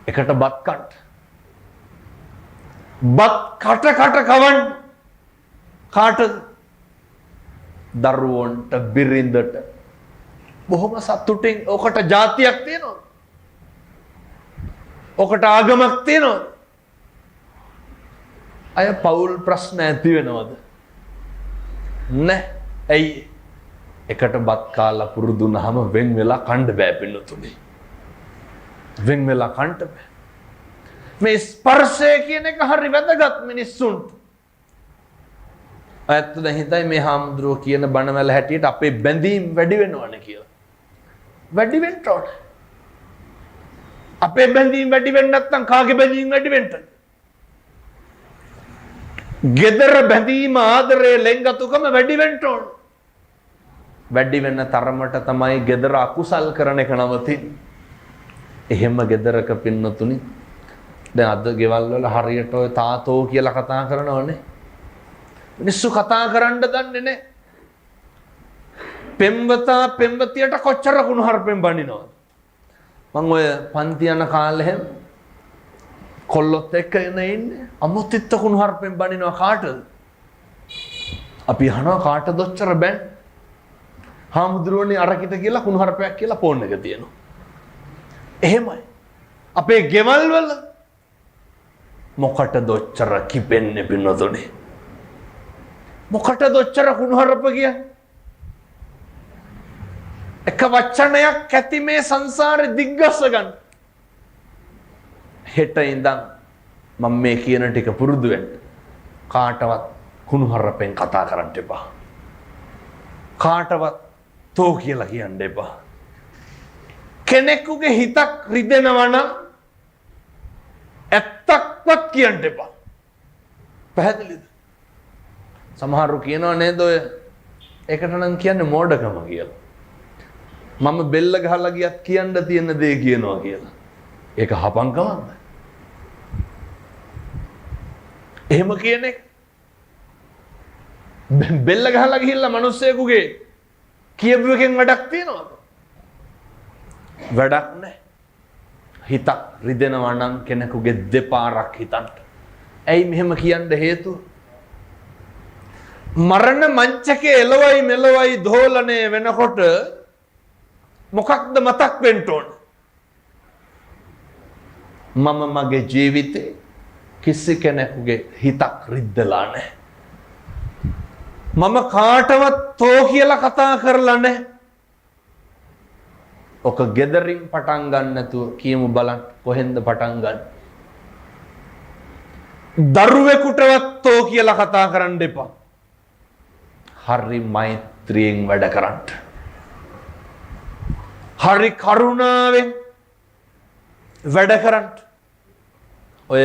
එකට බත් කන්න. බත් කට කවන්න. කාටද? දරුවන්ට බිරිඳට. බොහොම සතුටින් ඔකට જાතියක් තියෙනවා. ඔකට ආගමක් තියෙනවද? අය පෞල් ප්‍රශ්න ඇති වෙනවද? නැහැ. ඇයි? එකට බත් කාලා පුරුදු වුණාම වෙන් වෙලා කන්න බෑ පින්නතුනේ. වෙන් වෙලා කන්න බෑ. මේ ස්පර්ශය කියන එක හරි වැදගත් මිනිස්සුන්ට. ඇත්ත දැන් හිතයි මේ හාමුදුරුවෝ කියන බණවල හැටියට අපේ බැඳීම් වැඩි වෙනවනේ කියලා. වැඩි වෙන්න ඕනේ. අපේ බැඳීම් වැඩි වෙන්නේ නැත්නම් කාගේ බැඳීම් වැඩි වෙන්නද? gedara බැඳීම ආදරය ලෙන්ගතුකම වැඩි වෙන්න ඕනේ. වැඩි වෙන තරමට තමයි gedara අකුසල් කරන එක නවතින්නේ. එහෙම gedaraka පින්නතුනි දැන් අද ගෙවල් වල හරියට ඔය තාතෝ කියලා කතා කරනවනේ. මිනිස්සු කතා කරන්න දන්නේ නැහැ. පෙම්වතා පෙම්වතියට කොච්චර කුණු හarpෙන් බනිනවද? මම ඔය පන්ති යන කාලේ කොල්ලොත් එක්ක ඉන්නේ අමුතිත්ත කුණු හarpෙන් බනිනවා කාටද? අපි අහනවා කාටද ඔච්චර බැන්? හාමුදුරුවනේ අරකිට කියලා කුණු හarpයක් කියලා ෆෝන් එක තියෙනවා. එහෙමයි. අපේ ගෙවල් වල මොකටද ඔච්චර කිපෙන්නේ පින්නතුනේ? මොකටද ඔච්චර කුණු හarp කියන්නේ? එක වචනයක් ඇති මේ සංසාරේ දිග්ගස්ස ගන්න. හෙට ඉඳන් මම මේ කියන ටික පුරුදු වෙන්න. කාටවත් කුණු හarpෙන් කතා කරන්න එපා. කාටවත් තෝ කියලා කියන්න එපා. කෙනෙකුගේ හිතක් රිදෙනවා නම් ඇත්තක්වත් කියන්න එපා. පැහැදිලිද? සමහරු කියනවා නේද ඔය ඒකට නම් කියන්නේ මෝඩකම කියලා. මම බෙල්ල ගහලා ගියත් කියන්න තියෙන දේ කියනවා කියලා. ඒක හපංකමක්ද? එහෙම කියන එක බෙල්ල ගහලා ගිහිල්ලා මිනිස්සෙකුගේ කියපු එකෙන් වැඩක් තියනවද? වැඩක් නැහැ. හිතක් රිදෙනවා නම් කෙනෙකුගේ දෙපාරක් හිතන්න. ඇයි මෙහෙම කියන්න හේතුව? මරණ මංචකේ එළවයි මෙලවයි දෝලණය වෙනකොට මොකක්ද මතක් වෙන්න ඕන? මම මගේ ජීවිතේ කිසි කෙනෙකුගේ හිතක් රිද්දලා නැහැ. මම කාටවත් තෝ කියලා කතා කරලා නැහැ. ඔක ගෙදරින් පටන් ගන්න නැතුව කියමු බලන්න කොහෙන්ද පටන් ගන්න? දරුවෙකුටවත් තෝ කියලා කතා කරන්න එපා. හරි මෛත්‍රියෙන් වැඩ කරන්න. හරි කරුණාවෙන් වැඩ කරන්න. ඔය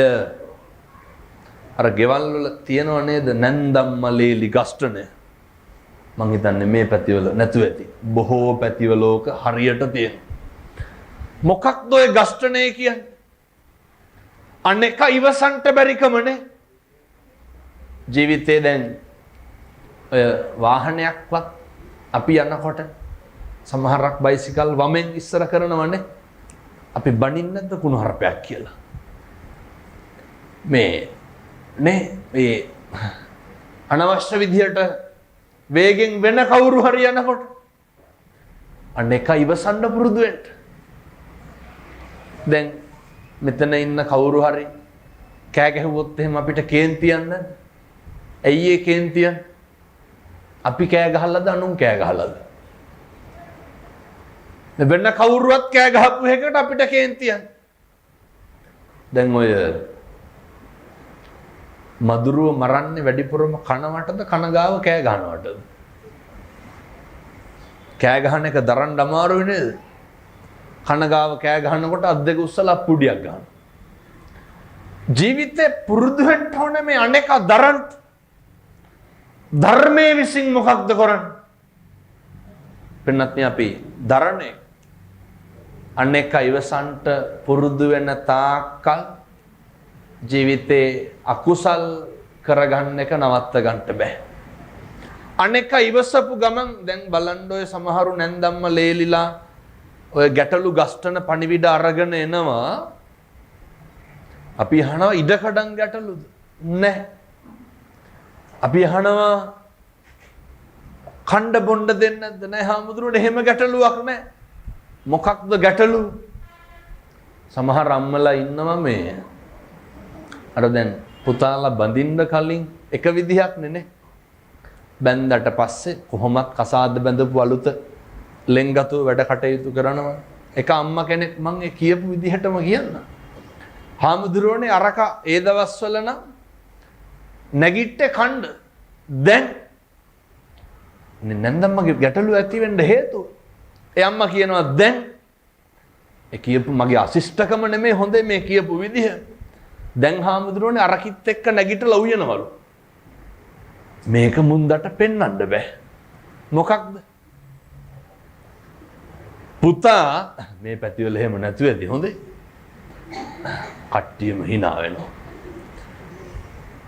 අර ගෙවල් වල තියෙනව නේද නැන්දම්මලේලි ගස්ටනේ? මං හිතන්නේ මේ පැතිවල නැතුව ඇති. බොහෝ පැතිවල ඕක හරියට තියෙන. මොකක්ද ඔය ගස්ටනේ කියන්නේ? අනේක ඉවසන්ට බැරිකමනේ. ජීවිතේ දැන් ඔය වාහනයක්වත් අපි යනකොට සමහරක් බයිසිකල් වමෙන් ඉස්සර කරනවනේ. අපි බනින්නේ නැද්ද කුණු හarpයක් කියලා? මේ අනවශ්‍ය විදියට වේගෙන් වෙන කවුරු හරි යනකොට අනේක ඉවසන්න පුරුදු වෙන්න. දැන් මෙතන ඉන්න කවුරු හරි කෑ ගැහුවොත් එහෙම අපිට කේන්තියක් නැද්ද? ඇයි ඒ කේන්තිය? අපි කෑ ගහලාද අනුන් කෑ ගහලාද? වෙන කවුරුවත් කෑ ගහපු එකකට අපිට කේන්තියක්. දැන් ඔය මදුරුව මරන්නේ වැඩිපුරම කනවටද කනගාව කෑ ගහනවටද? කෑ ගහන එක දරන්න අමාරුයි නේද? කනගාව කෑ ගහනකොට අත් දෙක උස්සලා පුඩියක් ගන්නවා. ජීවිතේ පුරුදු වෙන්න ඕනේ මේ අනේක දරන්න. ධර්මයේ විසින් මොකක්ද කරන්නේ? පින්නත් අපි දරන්නේ අනේක ඉවසන්ට පුරුදු වෙන තාක්කල් ජීවිතේ අකුසල් කරගන්න එක නවත්ත ගන්න බෑ. අනේක ඉවසපු ගමන් දැන් බලන්න ඔය සමහරු නැන්දම්ම ලේලිලා ඔය ගැටලු ගස්ටන පණිවිඩ අරගෙන එනවා. අපි අහනවා ඉඩකඩම් ගැටලුද? නැහැ. අපි අහනවා කණ්ඩ බොණ්ඩ දෙන්නේ නැද්ද? නැහැ හාමුදුරුවනේ එහෙම ගැටලුවක් නැහැ. මොකක්ද ගැටලුව? සමහර අම්මලා ඉන්නවා මේ අර දැන් පුතාලා බඳින්න කලින් එක විදිහක් නේ. බැන්දට පස්සේ කොහොමත් කසාද බැඳපු අලුත ලෙන්ගතු වැඩ කටයුතු කරනවා. එක අම්මා කෙනෙක් මම ඒ කියපු විදිහටම කියන්න. හාමුදුරුවනේ අරක ඒ දවස්වල නම් නැගිට්ටේ කණ්ඩ දැන් නැන්දම්මගේ ගැටලු ඇති වෙන්න හේතුව. ඒ අම්මා කියනවා දැන් ඒ කියපු මගේ අසිෂ්ඨකම නෙමෙයි හොඳේ මේ කියපු විදිහ. දැන් හාමුදුරුවනේ අරකිත් එක්ක නැගිටලා උයනවලු. මේක මුන්දට පෙන්වන්න බෑ. මොකක්ද? පුතා මේ පැතිවල එහෙම නැතුව ඇති හොඳේ. කට්ටියම hina වෙනවා.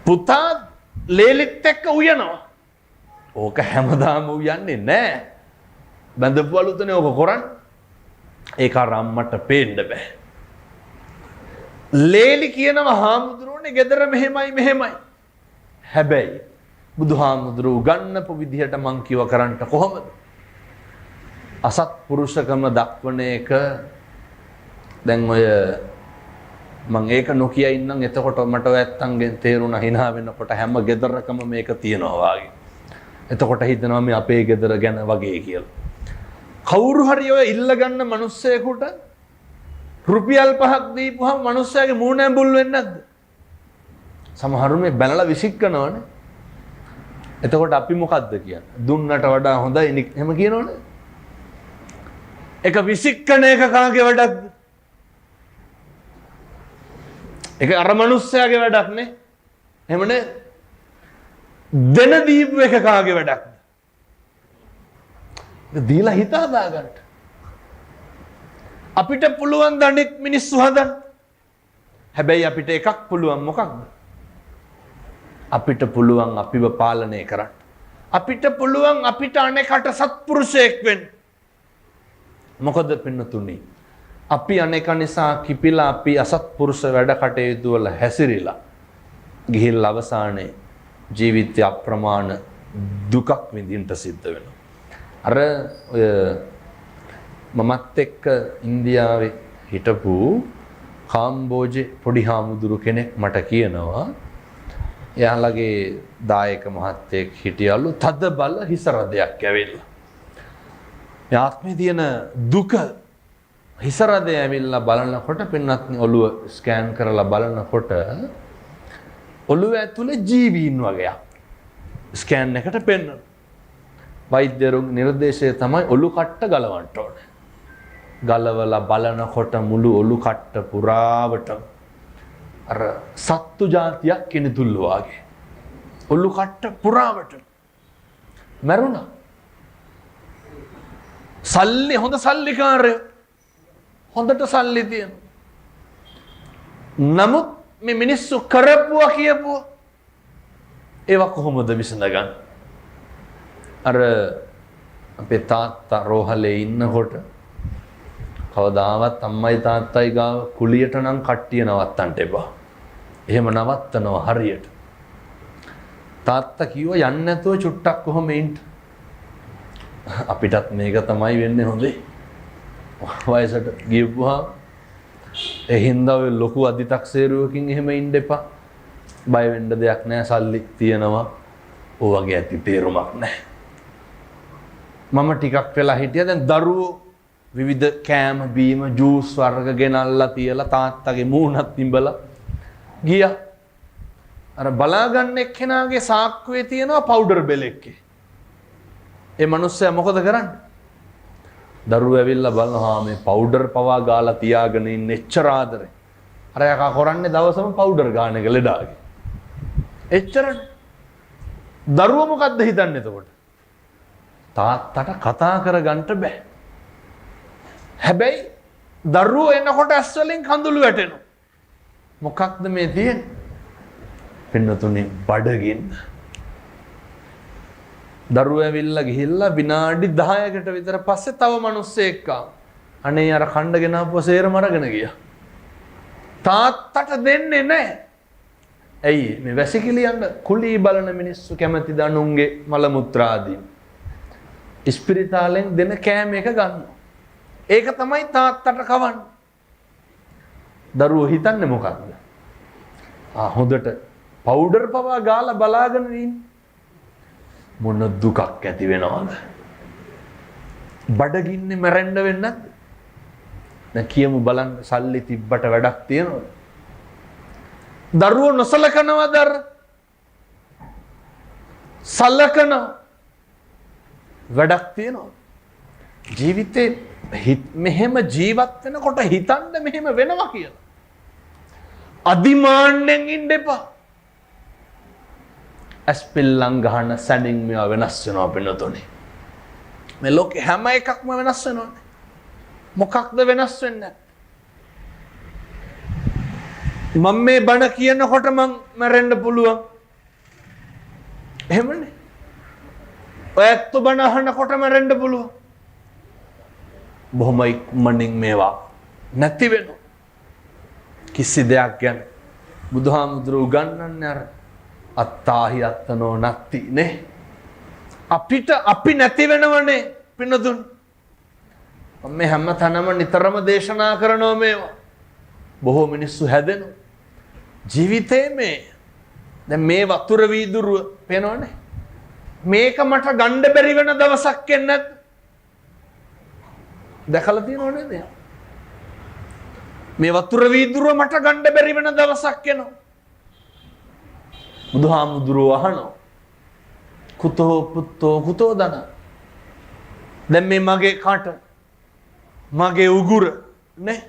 පුතා ලේලිත් එක්ක උයනවා. ඕක හැමදාම උයන්නේ නෑ. බඳපු අලුතනේ ඕක කරන්නේ. ඒක අරම්මට පේන්න බෑ. ලේලි කියනවා හාමුදුරුවනේ ගෙදර මෙහෙමයි. හැබැයි බුදුහාමුදුරුවෝ උගන්වපු විදිහට මං කිව කරන්න කොහොමද? අසත්පුරුෂකම දක්වන එක දැන් ඔය මං ඒක නොකිය ඉන්නම් එතකොට මට ඔය ඇත්තන්ගෙන් තේරුණා hina වෙනකොට හැම ගෙදරකම මේක තියනවා වාගේ. එතකොට හිතනවා මේ අපේ ගෙදර ගැන වගේ කියලා. කවුරු හරි ඔය ඉල්ල ගන්න මිනිස්සෙකුට රුපියල් 5ක් දීපුවම මිනිස්සයාගේ මූණ ඇඹුල් වෙන්නේ නැද්ද? සමහරු මේ බැනලා විසික්කනවනේ. එතකොට අපි මොකද්ද කියන්නේ? දුන්නට වඩා හොඳයි එහෙම කියනවනේ. ඒක විසික්කන එක කාගේ වැඩක්ද? ඒක අර මිනිස්සයාගේ වැඩක් නේ. එහෙමනේ. දෙන දීපු එක කාගේ වැඩක්ද? දීලා හිත හදා ගන්න. අපිට පුළුවන් දණෙක් මිනිස්සු හදන්න. හැබැයි අපිට එකක් පුළුවන් මොකක්ද? අපිට පුළුවන් අපිව පාලනය කරන්න. අපිට පුළුවන් අපිට අනේකට සත්පුරුෂයෙක් වෙන්න. මොකද පින්නතුනි අපි අනේක නිසා කිපිලා අපි අසත්පුරුෂ වැඩ කටයුතු වල හැසිරීලා ගිහිල්ලා අවසානයේ ජීවිතය අප්‍රමාණ දුකක් විඳින්න සිද්ධ වෙනවා. අර ඔය මමත් එක්ක ඉන්දියාවේ හිටපු කාම්බෝජේ පොඩි හාමුදුරු කෙනෙක් මට කියනවා එයාලගේ දායක මහත්තයෙක් හිටියලු තද බල හිස රදයක් ඇවිල්ලා. මේ ආත්මේ තියෙන දුක හිස රදේ ඇවිල්ලා බලනකොට පින්නත් ඔළුව ස්කෑන් කරලා බලනකොට ඔළුව ඇතුලේ ජීවීන් වගේක් ස්කෑන් එකට පෙන්වනවා. වෛද්‍යරුන්ගේ නිර්දේශය තමයි ඔලු කට්ට ගලවන්න ඕනේ. ගලවලා බලනකොට මුළු ඔලු කට්ට පුරාවට අර සත්තු జాතියක් කෙනෙතුල්ල වාගේ. ඔලු කට්ට පුරාවට මැරුණා. සල්ලි හොඳ සල්ලිකාරයෝ. හොඳට සල්ලි තියෙන. නමුත් මේ මිනිස්සු කරපුවා කියපුවා ඒවා කොහොමද විසඳගන්නේ? අර අපේ තාත්තා රෝහලේ ඉන්නකොට කවදාවත් අම්මයි තාත්තයි ගාව කුලියට නම් කට්ටිය නවත්තන්න එපා. එහෙම නවත්තනවා හරියට. තාත්තා කිව්වා යන්න නැතුව චුට්ටක් කොහොම ඉන්න. අපිටත් මේක තමයි වෙන්නේ හොඳේ. වයසට ගියපුවා ඒ හින්දා ඔය ලොකු අධිතක්සේරුවකින් එහෙම ඉන්න එපා. බය වෙන්න දෙයක් නැහැ සල්ලි තියෙනවා. ඕ වගේ ඇති තේරුමක් නැහැ. මම ටිකක් වෙලා හිටියා දැන් දරුවෝ විවිධ කෑම බීම ජූස් වර්ග ගෙනල්ලා තියලා තාත්තගේ මූණත් ඉඹලා ගියා. අර බලා ගන්න එක්කෙනාගේ සාක්කුවේ තියෙනවා පවුඩර් බෙලෙක්කේ. ඒ මිනිස්සයා මොකද කරන්නේ? දරුවෝ ඇවිල්ලා බලනවා මේ පවුඩර් පවා ගාලා තියාගෙන ඉන්න එච්චර ආදරේ. අර යකා කරන්නේ දවසම පවුඩර් ගාන එක ලෙඩාගේ. එච්චරනේ. දරුවෝ මොකද්ද හිතන්නේ එතකොට? තාත්තට කතා කරගන්න බෑ. හැබැයි දරුවෝ එනකොට ඇස් වලින් කඳුළු වැටෙනවා. මොකක්ද මේ තියෙන්නේ? පින්නතුනේ බඩගින්න. දරුවෝ ඇවිල්ලා ගිහිල්ලා විනාඩි 10කට විතර පස්සේ තව මිනිස්සෙක් ආවා. අනේ අර කණ්ඩගෙන ආපුව සේරම අරගෙන ගියා. තාත්තට දෙන්නේ නැහැ. ඇයි මේ වැසිකිළියන්න කුලී බලන මිනිස්සු කැමති දනුන්ගේ මල මුත්‍රාදී. ඉස්පිරිතාලෙන් දෙන කෑම එක ගන්නවා. ඒක තමයි තාත්තට කවන්නේ. දරුවෝ හිතන්නේ මොකක්ද? හොඳට පවුඩර් පවා ගාලා බලාගෙන ඉන්නේ. මොන දුකක් ඇති වෙනවද? බඩගින්නේ මැරෙන්න වෙන්නේ නැද්ද? දැන් කියමු බලන්න සල්ලි තිබ්බට වැඩක් තියනවද? දරුවෝ නොසලකනවද? සලකන වැඩක් තියනවද? ජීවිතේ මෙහෙම ජීවත් වෙනකොට හිතන්න මෙහෙම වෙනවා කියලා. අදිමාන්නෙන් ඉන්න එපා. ඇස්පිල්ලම් ගහන සැනින් මේවා වෙනස් වෙනවා පින්නතොනේ. මේ ලෝකේ හැම එකක්ම වෙනස් වෙනවානේ. මොකක්ද වෙනස් වෙන්නේ? මම මේ බණ කියනකොට මං මැරෙන්න පුළුවන්. එහෙමනේ. ඔයත් බණ අහනකොට මැරෙන්න පුළුවන්. බොහොම ඉක්මනින් මේවා නැති වෙනවා. කිසි දෙයක් ගැන බුදුහාමුදුරුවෝ උගන්වන්නේ අර අත්තාහි අත්තනෝ නැති නේ. අපිට අපි නැති වෙනවනේ පින්නතුන්. මේ හැම තැනම නිතරම දේශනා කරනවා මේවා. බොහෝ මිනිස්සු හැදෙනවා. ජීවිතේ මේ දැන් මේ වතුර වීදුරුව පේනවනේ. මේක මට ගන්න බැරි වෙන දවසක් එන්නේ නැද්ද? දැකලා තියෙනව නේද? මේ වතුර වීදුරුව මට ගන්න බැරි වෙන දවසක් එනවා. බුදුහාමුදුරුවෝ අහනවා. කුතෝ පුත්තෝ කුතෝ දන. දැන් මේ මගේ කට මගේ උගුර නේ.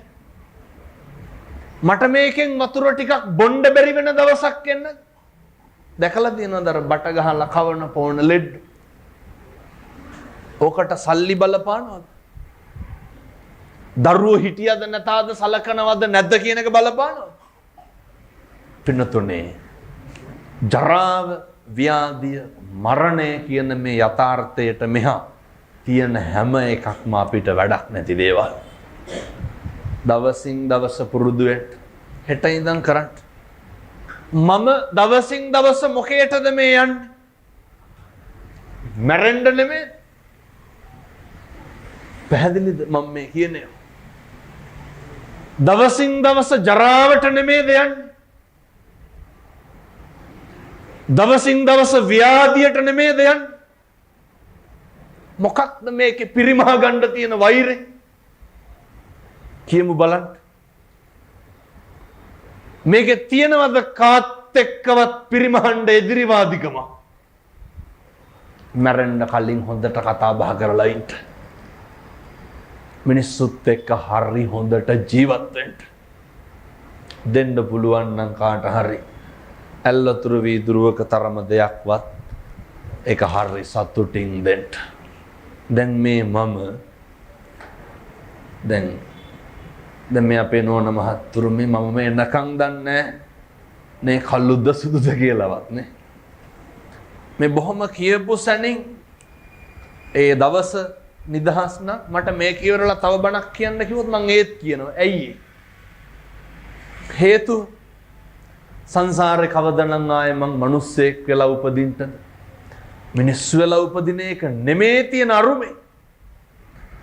මට මේකෙන් වතුර ටිකක් බොන්න බැරි වෙන දවසක් එන්න. දැකලා තියෙනවද අර බට ගහලා කවන පොණ ලෙඩ? ඕකට සල්ලි බලපානවද? දරුවෝ හිටියද නැතාද සලකනවද නැද්ද කියන එක බලපානවද? පින්නතුනේ ජරාව, ව්‍යාධිය, මරණය කියන මේ යථාර්ථයට මෙහා තියෙන හැම එකක්ම අපිට වැඩක් නැති දේවල්. දවසින් දවස පුරුදු වෙන්න. හෙට ඉඳන් කරන්න. මම දවසින් දවස මොකේටද මේ යන්නේ? මැරෙන්න නෙමෙයි. පැහැදිලිද මම මේ කියන්නේ? දවසින් දවස ජරාවට නෙමෙයිද යන්නේ? දවසින් දවස ව්‍යාධියට නෙමෙයිද යන්නේ? මොකක්ද මේකේ පිරිමහ ගන්න තියෙන වෛරය? කියමු බලන්න. මේකේ තියෙනවද කාත් එක්කවත් පිරිමහන්න එදිරිවාදිකම? මැරෙන්න කලින් හොඳට කතා බහ කරලා ඉන්න. මිනිස්සුත් එක්ක හරි හොඳට ජීවත් වෙන්න. දෙන්න පුළුවන් නම් කාට හරි ඇල්ලතුරු වීදුරුවක තරම දෙයක්වත් ඒක හරි සතුටින් දෙන්න. දැන් මේ මම දැන් මේ අපේ නෝන මහත්තුරු මේ මම මේ එනකන් දන්නේ නේ කළුද්ද සුදුද කියලාවත් නේ. මේ බොහොම කියපු සැනින් ඒ දවස නිදහස් නම් මට මේ කියවරලා තව බණක් කියන්න කිව්වොත් මං ඒත් කියනවා. ඇයි හේතුව සංසාරේ කවදානම් ආයේ මං මිනිස්සෙක් වෙලා උපදින්නද? මිනිස්සු වෙලා උපදින එක නෙමේ තියෙන අරුමේ.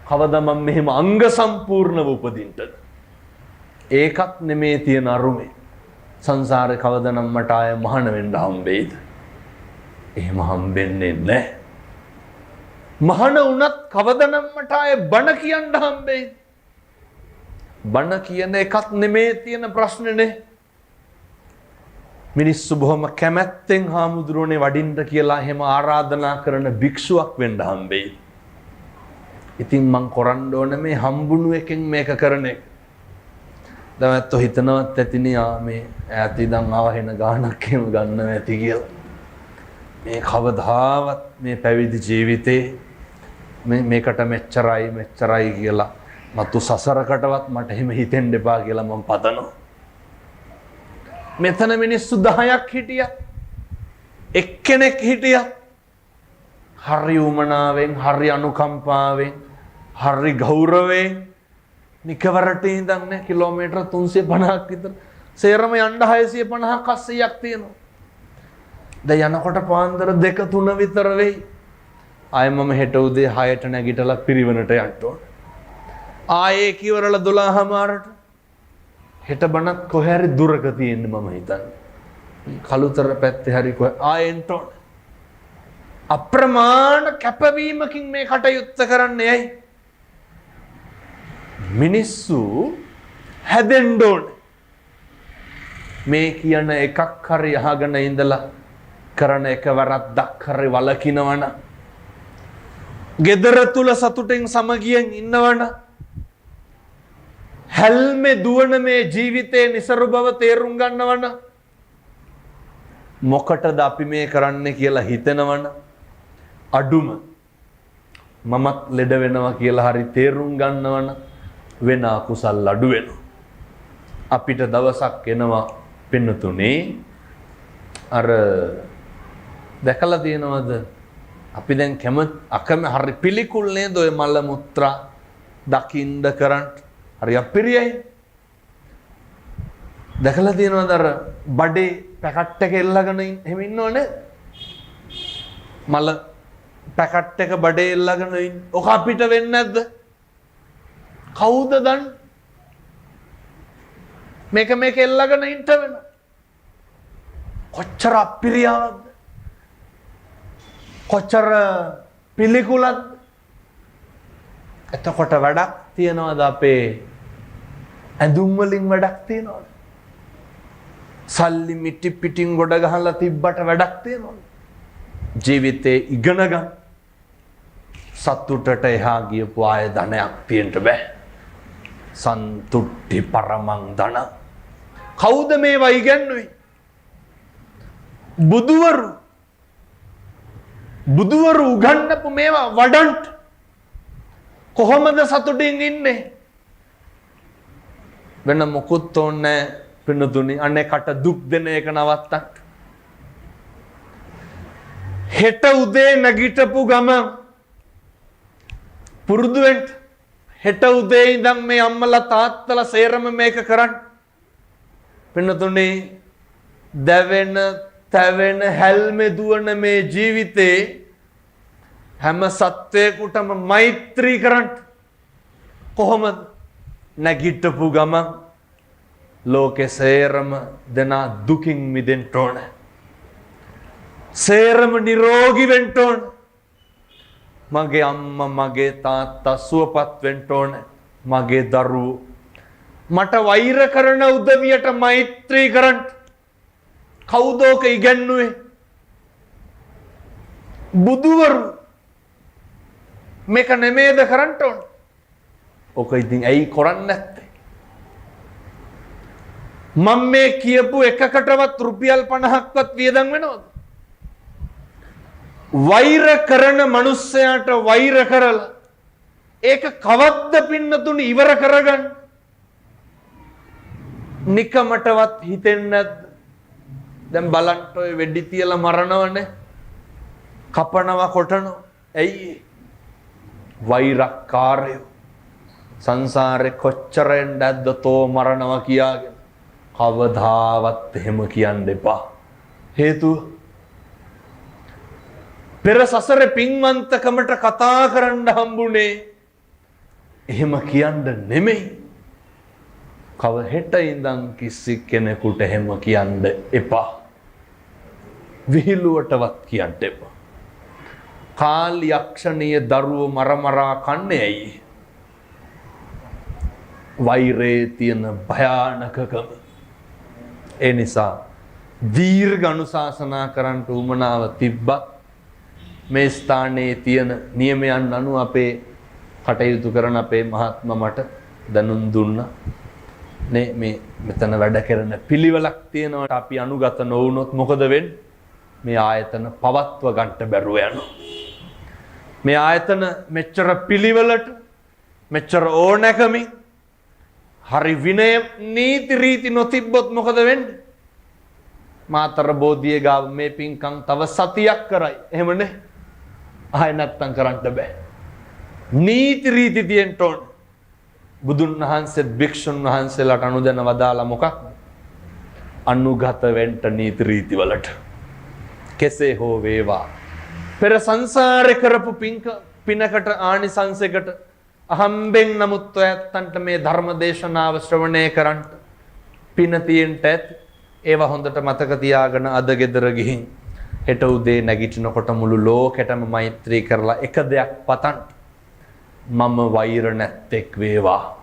කවදා මම මෙහෙම අංග සම්පූර්ණව උපදින්නද? ඒකත් නෙමේ තියෙන අරුමේ. සංසාරේ කවදානම් මට ආයේ මහාන වෙන්න හම්බෙයිද? එහෙම හම්බෙන්නේ නැහැ. මහාන වුණත් කවදානම් මට ආයේ බණ කියන්න හම්බෙයිද? බණ කියන එකත් නෙමේ තියෙන ප්‍රශ්නේ. මිනිස්සු බොහොම කැමැත්තෙන් හාමුදුරුවනේ වඩින්න කියලා එහෙම ආරාධනා කරන භික්ෂුවක් වෙන්න හම්බෙයි. ඉතින් මං කරන්න ඕන මේ හම්බුණු එකෙන් මේක කරන එක. දැන් හිතනවත් ඇතිනේ මේ ඈත ඉඳන් ආවහෙන ගානක් එහෙම ගන්නව ඇති කියලා. මේ කවදාවත් මේ පැවිදි ජීවිතේ මේකට මෙච්චරයි කියලා මතු සසරකටවත් මට එහෙම හිතෙන්න එපා කියලා මම පතනවා. මෙතන මිනිස්සු 10ක් හිටියා. එක්කෙනෙක් හිටියා. හරි උමනාවෙන්, හරි අනුකම්පාවෙන්, හරි ගෞරවයෙන් නිකවරට ඉඳන් නේ කිලෝමීටර 350ක් විතර. සේරම යන්න 650ක් 800ක් තියෙනවා. දැන් යනකොට පාන්දර 2-3 විතර වෙයි. ආයෙ මම හෙට උදේ 6ට නැගිටලා පිරිවෙනට යන්න ඕන. ආයේ කිවරලා 12:00මාරට හෙට බණක් කොහේ හරි දුරක තියෙන්න මම හිතන්නේ. කළුතර පැත්තේ හරි කොහේ ආයෙන්ට අප්‍රමාණ කැපවීමකින් මේ කටයුත්ත කරන්නේ ඇයි? මිනිස්සු හැදෙන්න ඕනේ. මේ කියන එකක් හරි අහගෙන ඉඳලා කරන එක වැරද්දක් හරි වලකිනවන, ගෙදර තුල සතුටෙන් සමගියෙන් ඉන්නවන, හැල්මේ දුවන මේ ජීවිතයේ નિසරු බව තේරුම් ගන්නවන, මොකටද අපි මේ කරන්නේ කියලා හිතනවන, අඩුම මමත් ලෙඩ වෙනවා කියලා හරි තේරුම් ගන්නවන, වෙන අකුසල් අඩු වෙනවා. අපිට දවසක් එනවා පින්නතුනේ, අර දැකලා තියෙනවද? අපි දැන් අකම හරි පිළිකුල් නේද ඔය මල මුත්‍රා දකින්න කරන්න? හරි අපිරියයි. දැකලා තියෙනවද අර බඩේ පැකට් එක එල්ලගෙන එහෙම ඉන්නවනේ? මල පැකට් එක බඩේ එල්ලගෙන ඉන්න. ඔක අපිට වෙන්නේ නැද්ද? කවුද දන්නේ? මේක එල්ලගෙන ඉන්න වෙන. කොච්චර අපිරියාවක්ද? කොච්චර පිළිකුලක්ද? එතකොට වැඩක් තියනවාද? අපේ ඇඳුම් වලින් වැඩක් තියනවාද? සල්ලි මිටි පිටින් ගොඩ ගහලා තිබ්බට වැඩක් තියනවාද? ජීවිතේ ඉගෙන ගන්න. සතුටට එහා ගියපු ආය ධනයක් තියෙන්න බෑ. සන්තුට්ටි පරමං ධන. කවුද මේවා ඉගැන්නුවේ? බුදුවරු උගන්වපු මේවා වඩන්ට. කොහොමද සතුටින් ඉන්නේ? වෙන මොකුත් ඕනේ පින්නතුනි. අනේ කට දුක් දෙන එක නවත්තන්න. හෙට උදේ නැගිටපු ගම පුරුදු වෙන්න. හෙට උදේ ඉඳන් මේ අම්මලා තාත්තලා සේරම මේක කරන්න. පින්නතුනි, දැවෙන තැවෙන හැල්මේ දුවන මේ ජීවිතේ හැම සත්වයකටම මෛත්‍රී කරන්න. කොහොමද? නැගිටපු ගමන් ලෝකේ සේරම දෙනා දුකින් මිදෙන්න ඕන. සේරම නිරෝගී වෙන්න ඕන. මගේ අම්මා මගේ තාත්තා සුවපත් වෙන්න ඕන. මගේ දරුවෝ මට වෛර කරන උදවියට මෛත්‍රී කරන්න. කවුද ඔක ඉගැන්නුවේ? බුදුවරු. මේක නෙමේද කරන්න ඕන? ඔක ඉතින් ඇයි කරන්නේ නැත්තේ? මම මේ කියපු එකකටවත් රුපියල් 50ක්වත් වියදම් වෙනවද? වෛර කරන මිනිස්සයාට වෛර කරලා ඒක කවද්ද පින්නතුනි ඉවර කරගන්න? නිකමටවත් හිතෙන්නේ නැද්ද? දැන් බලන්න ඔය වෙඩි තියලා මරනවනේ, කපනවා කොටනවා. ඇයි? වෛරක්කාරයෝ සංසාරේ කොච්චර එන්නද තෝ මරනවා කියාගෙන. කවදාවත් එහෙම කියන්න එපා. හේතුව පෙර සසරේ පින්වන්තකමට කතා කරන්න හම්බුනේ එහෙම කියන්න නෙමෙයි. කව හෙට ඉඳන් කිසි කෙනෙකුට එහෙම කියන්න එපා. විහිළුවටවත් කියන්න එපා. කාල් යක්ෂණීය දරුවෝ මරමරා කන්නේ ඇයි? වෛරේ තියෙන භයානකකම. ඒ නිසා දීර්ඝ අනුශාසනා කරන්න උමනාව තිබ්බත් මේ ස්ථානයේ තියෙන නියමයන් අනුව අපේ කටයුතු කරන අපේ මහත්මයා මට දැනුම් දුන්නා. මේ මෙතන වැඩ කරන පිළිවෙලක් තියෙනවා. අපි අනුගත නොවුනොත් මොකද වෙන්නේ? මේ ආයතන පවත්ව ගන්න බැරුව යනවා. මේ ආයතන මෙච්චර පිළිවෙලට මෙච්චර ඕනෑකමින් හරි විනය නීති රීති නොතිබ්බොත් මොකද වෙන්නේ? මාතර බෝධිය ගාව මේ පින්කම් තව සතියක් කරයි. එහෙමනේ. ආය නැත්තම් කරන්න බෑ. නීති රීති තියෙන්න ඕන. බුදුන් වහන්සේ භික්ෂුන් වහන්සේලාට අනුදැන වදාලා මොකක්ද? අනුගත වෙන්න නීති රීති වලට. කෙසේ හෝ වේවා. පෙර සංසාරේ කරපු පිනකට ආනිසංසයකට අහම්බෙන් නමුත් ඔයත්තන්ට මේ ධර්ම දේශනාව ශ්‍රවණය කරන්න පින තියෙන්ට ඇති. ඒවා හොඳට මතක තියාගෙන අද ගෙදර ගිහින් හෙට උදේ නැගිටිනකොට මුළු ලෝකෙටම මෛත්‍රී කරලා එක දෙයක් පතන්න. මම වෛර නැත්තෙක් වේවා.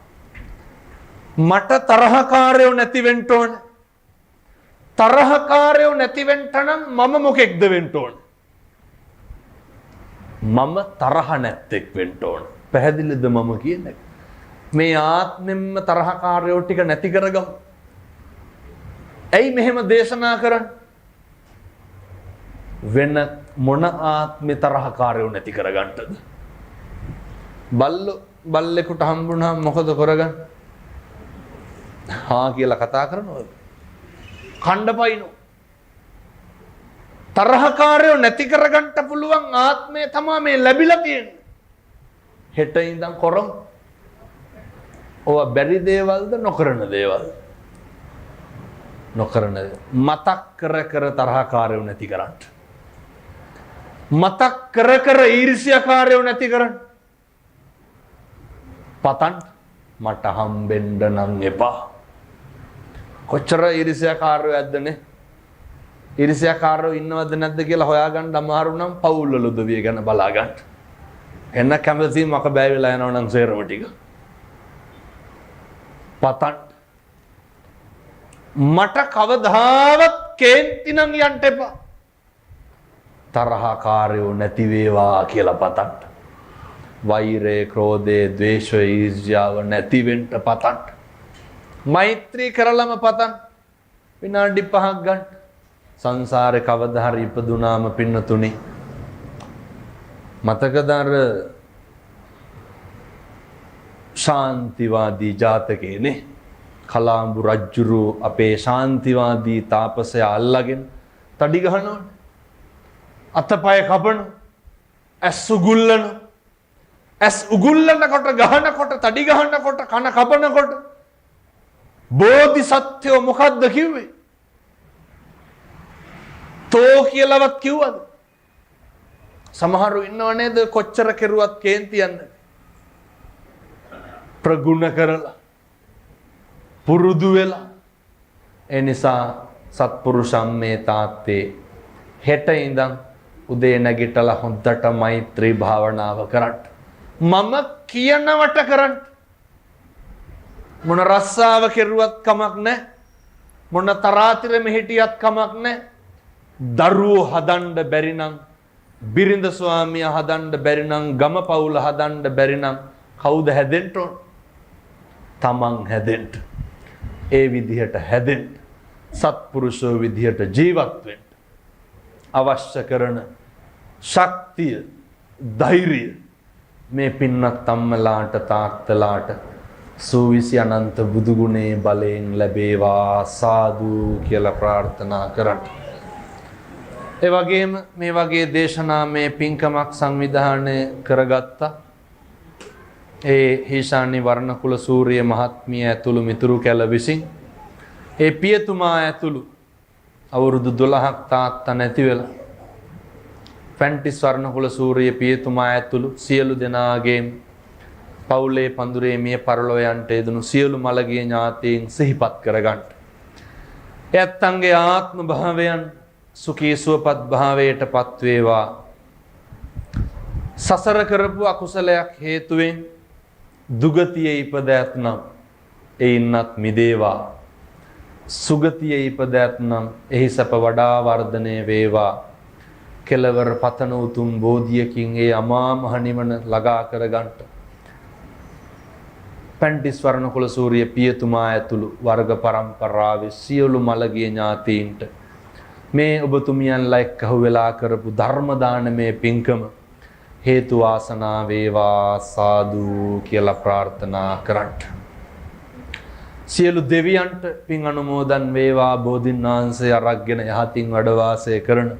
මට තරහකාරයෝ නැති වෙන්න ඕන. තරහකාරයෝ නැති වෙන්න නම් මම මොකෙක්ද වෙන්න ඕන? මම තරහ නැත්තෙක් වෙන්න ඕන. පැහැදිලිද මම කියන්නේ? මේ ආත්මෙම්ම තරහකාරයෝ ටික නැති කරගමු. ඇයි මෙහෙම දේශනා කරන්නේ? වෙන මොන ආත්මේ තරහකාරයෝ නැති කරගන්නද? බල්ලෙකුට හම්බුනහම මොකද කරගන්නේ? හා කියලා කතා කරනවද? කණ්ඩපයින්. තරහකාරයෝ නැති කරගන්න පුළුවන් ආත්මය තමයි මේ ලැබිලා තියෙන්නේ. හෙට ඉඳන් කරමු. ඔය බැරි දේවල්ද නොකරන දේවල්? නොකරන මතක් කර තරහකාරයෝ නැති කරන්න. මතක් කර ඊර්ෂ්‍යාකාරයෝ නැති කරන්න. පතන් මට හම්බෙන්න නම් එපා. කොච්චර ඊර්ෂ්‍යාකාරයෝ ඇද්දනේ? ඊර්ෂ්‍යාකාරයෝ ඉන්නවද නැද්ද කියලා හොයාගන්න අමාරු නම් පවුල් වල උදවිය ගැන බලා ගන්න. එන්න කැමති මක බෑ වෙලා යනවා නම් සේරම ටික. පතන් මට කවදාවත් කේන්ති නම් යන්න එපා. තරහකාරයෝ නැති වේවා කියලා පතන්න. වෛරය, ක්‍රෝධය, ද්වේෂය, ඊර්ෂ්‍යාව නැති වෙන්න පතන්න. මෛත්‍රී කරලම පතන්න. විනාඩි 5ක් ගන්න. සංසාරේ කවදා හරි ඉපදුනාම පින්නතුනි මතකද අර ශාන්තිවාදී ජාතකයේනේ කලාඹු රජුරු අපේ ශාන්තිවාදී තාපසයා අල්ලගෙන තඩි ගහනවනේ. අතපය කපන, ඇස් උගුල්ලන, ඇස් උගුල්ලනකොට ගහනකොට තඩි ගහනකොට කන කපනකොට බෝධිසත්වෝ මොකද්ද කිව්වේ? තෝ කියලාවත් කිව්වද? සමහරු ඉන්නව නේද කොච්චර කෙරුවත් කේන්ති යන්නේ. ප්‍රගුණ කරලා පුරුදු වෙලා. ඒ නිසා සත්පුරුෂම් මේ තාත්තේ හෙට ඉඳන් උදේ නැගිටලා හොඳට මෛත්‍රී භාවනාව කරන්න. මම කියනවට කරන්න. මොන රස්සාව කෙරුවත් කමක් නැහැ. මොන තරාතිරෙම හිටියත් කමක් නැහැ. දරුවෝ හදන්න බැරි නම්, බිරිඳ ස්වාමියා හදන්න බැරි නම්, ගම පවුල හදන්න බැරි නම් කවුද හැදෙන්න ඕන? තමන් හැදෙන්න. ඒ විදිහට හැදෙන්න. සත්පුරුෂෝ විදිහට ජීවත් වෙන්න. අවශ්‍ය කරන ශක්තිය, ධෛර්යය මේ පින්වත් අම්මලාට තාත්තලාට සූවිසි අනන්ත බුදු ගුණේ බලයෙන් ලැබේවා සාදු කියලා ප්‍රාර්ථනා කරන්න. ඒ වගේම මේ වගේ දේශනාමය පින්කමක් සංවිධානය කරගත්තා. ඒ හේෂානි වර්ණකුල සූර්ය මහත්මිය ඇතුළු මිතුරු කැල විසින් ඒ පියතුමා ඇතුළු අවුරුදු 12ක් තාත්තා නැති වෙලා පැන්ටිස් වර්ණකුල සූර්ය පියතුමා ඇතුළු සියලු දෙනාගේම පවුලේ පඳුරේ මිය පරලොව යන්ට යෙදුණු සියලු මළගිය ඥාතීන් සිහිපත් කරගන්න. එයත්න්ගේ ආත්ම භාවයන් සුඛී සුවපත් භාවයට පත් වේවා. සසර කරපු අකුසලයක් හේතුවෙන් දුගතියේ ඉපදැත්නම් එයින්වත් මිදේවා. සුගතියේ ඉපදැත්නම් එහි සැප වඩා වර්ධනය වේවා. කෙලවර පතන උතුම් බෝධියකින් ඒ අමා මහ නිවන ළඟා කරගන්නට පැන්ටිස් වර්ණකුල සූර්ය පියතුමා ඇතුළු වර්ග පරම්පරාවේ සියලු මළගිය ඥාතීන්ට මේ ඔබතුමියන්ලා එක්කහු වෙලා කරපු ධර්ම දානමය පින්කම හේතු වාසනා වේවා සාදු කියලා ප්‍රාර්ථනා කරන්න. සියලු දෙවියන්ට පින් අනුමෝදන් වේවා. බෝධින් වහන්සේ අරගෙන යහතින් වැඩ වාසය කරන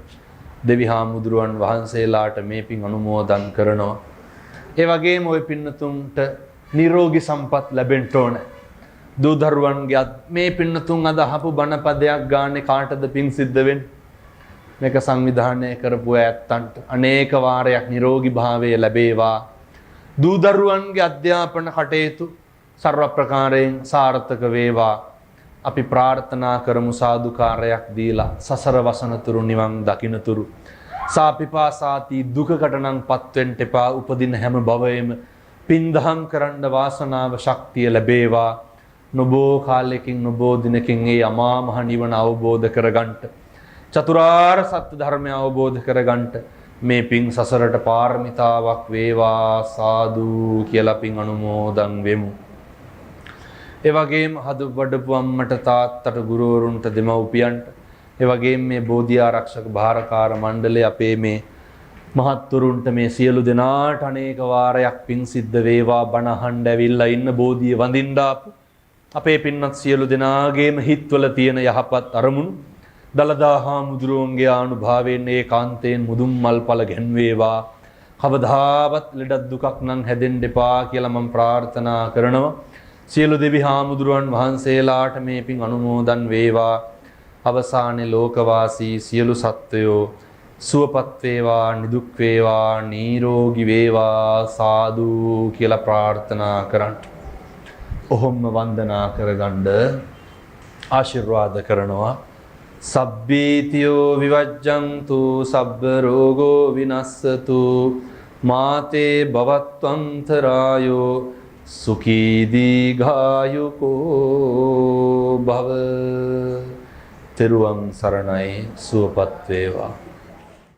දෙවි හාමුදුරුවන් වහන්සේලාට මේ පින් අනුමෝදන් කරනවා. ඒ වගේම ওই පින්නතුන්ට නිරෝගී සම්පත් ලැබෙන්න ඕනේ. දූ දරුවන්ගේ මේ පින්නතුන් අද අහපු බණපදයක් ගානේ කාටද පින් සිද්ධ වෙන්නේ? මේක සංවිධානය කරපු ඇත්තන්ට අනේක වාරයක් නිරෝගී භාවය ලැබේවා. දූ දරුවන්ගේ අධ්‍යාපන කටයුතු සර්ව ප්‍රකාරයෙන් සාර්ථක වේවා. අපි ප්‍රාර්ථනා කරමු සාදුකාරයක් දීලා සසර වසනතුරු නිවන් දකින්නතුරු සාපිපාසාති දුකකට නම් පත්වෙන්න එපා. උපදින හැම භවයේම පින්දහම් කරන්න වාසනාව ශක්තිය ලැබේවා. නොබෝ කාලයකින් නොබෝ දිනකින් ඒ අමා මහ නිවන අවබෝධ කරගන්නට චතුරාර්ය සත්‍ය ධර්මය අවබෝධ කරගන්නට මේ පින් සසරට පාරමිතාවක් වේවා සාදු කියලා පින් අනුමෝදන් වෙමු. ඒ වගේම හදු වඩපු අම්මට තාත්තට ගුරුවරුන්ට දෙමව්පියන්ට ඒ වගේම මේ බෝධි ආරක්ෂක භාරකාර මණ්ඩලයේ අපේ මේ මහත්තුරුන්ට මේ සියලු දෙනාට අනේක වාරයක් පින් සිද්ධ වේවා. බණ අහන්න ඇවිල්ලා ඉන්න බෝධිය වඳින්න ආපු අපේ පින්වත් සියලු දෙනාගේම හිත්වල තියෙන යහපත් අරමුණු දලදා හාමුදුරුවන්ගේ ආනුභාවයෙන් ඒකාන්තයෙන් මුදුන් මල්පල ගැන්වේවා. කවදාවත් ලෙඩක් දුකක් නම් හැදෙන්න එපා කියලා මම ප්‍රාර්ථනා කරනවා. සියලු දෙවි හාමුදුරුවන් වහන්සේලාට මේ පින් අනුමෝදන් වේවා. අවසානයේ ලෝකවාසී සියලු සත්වයෝ සුවපත් වේවා, නිදුක් වේවා, නිරෝගී වේවා සාදු කියලා ප්‍රාර්ථනා කරන්න. ඔහොම වන්දනා කරගන්න ආශිර්වාද කරනවා. සබ්බීතියෝ විවජ්ජන්තු සබ්බ රෝගෝ විනස්සතු මාතේ භවත්වන්තරායෝ සුඛී දීඝායුකෝ භව. තෙරුවන් සරණයි. සුවපත් වේවා.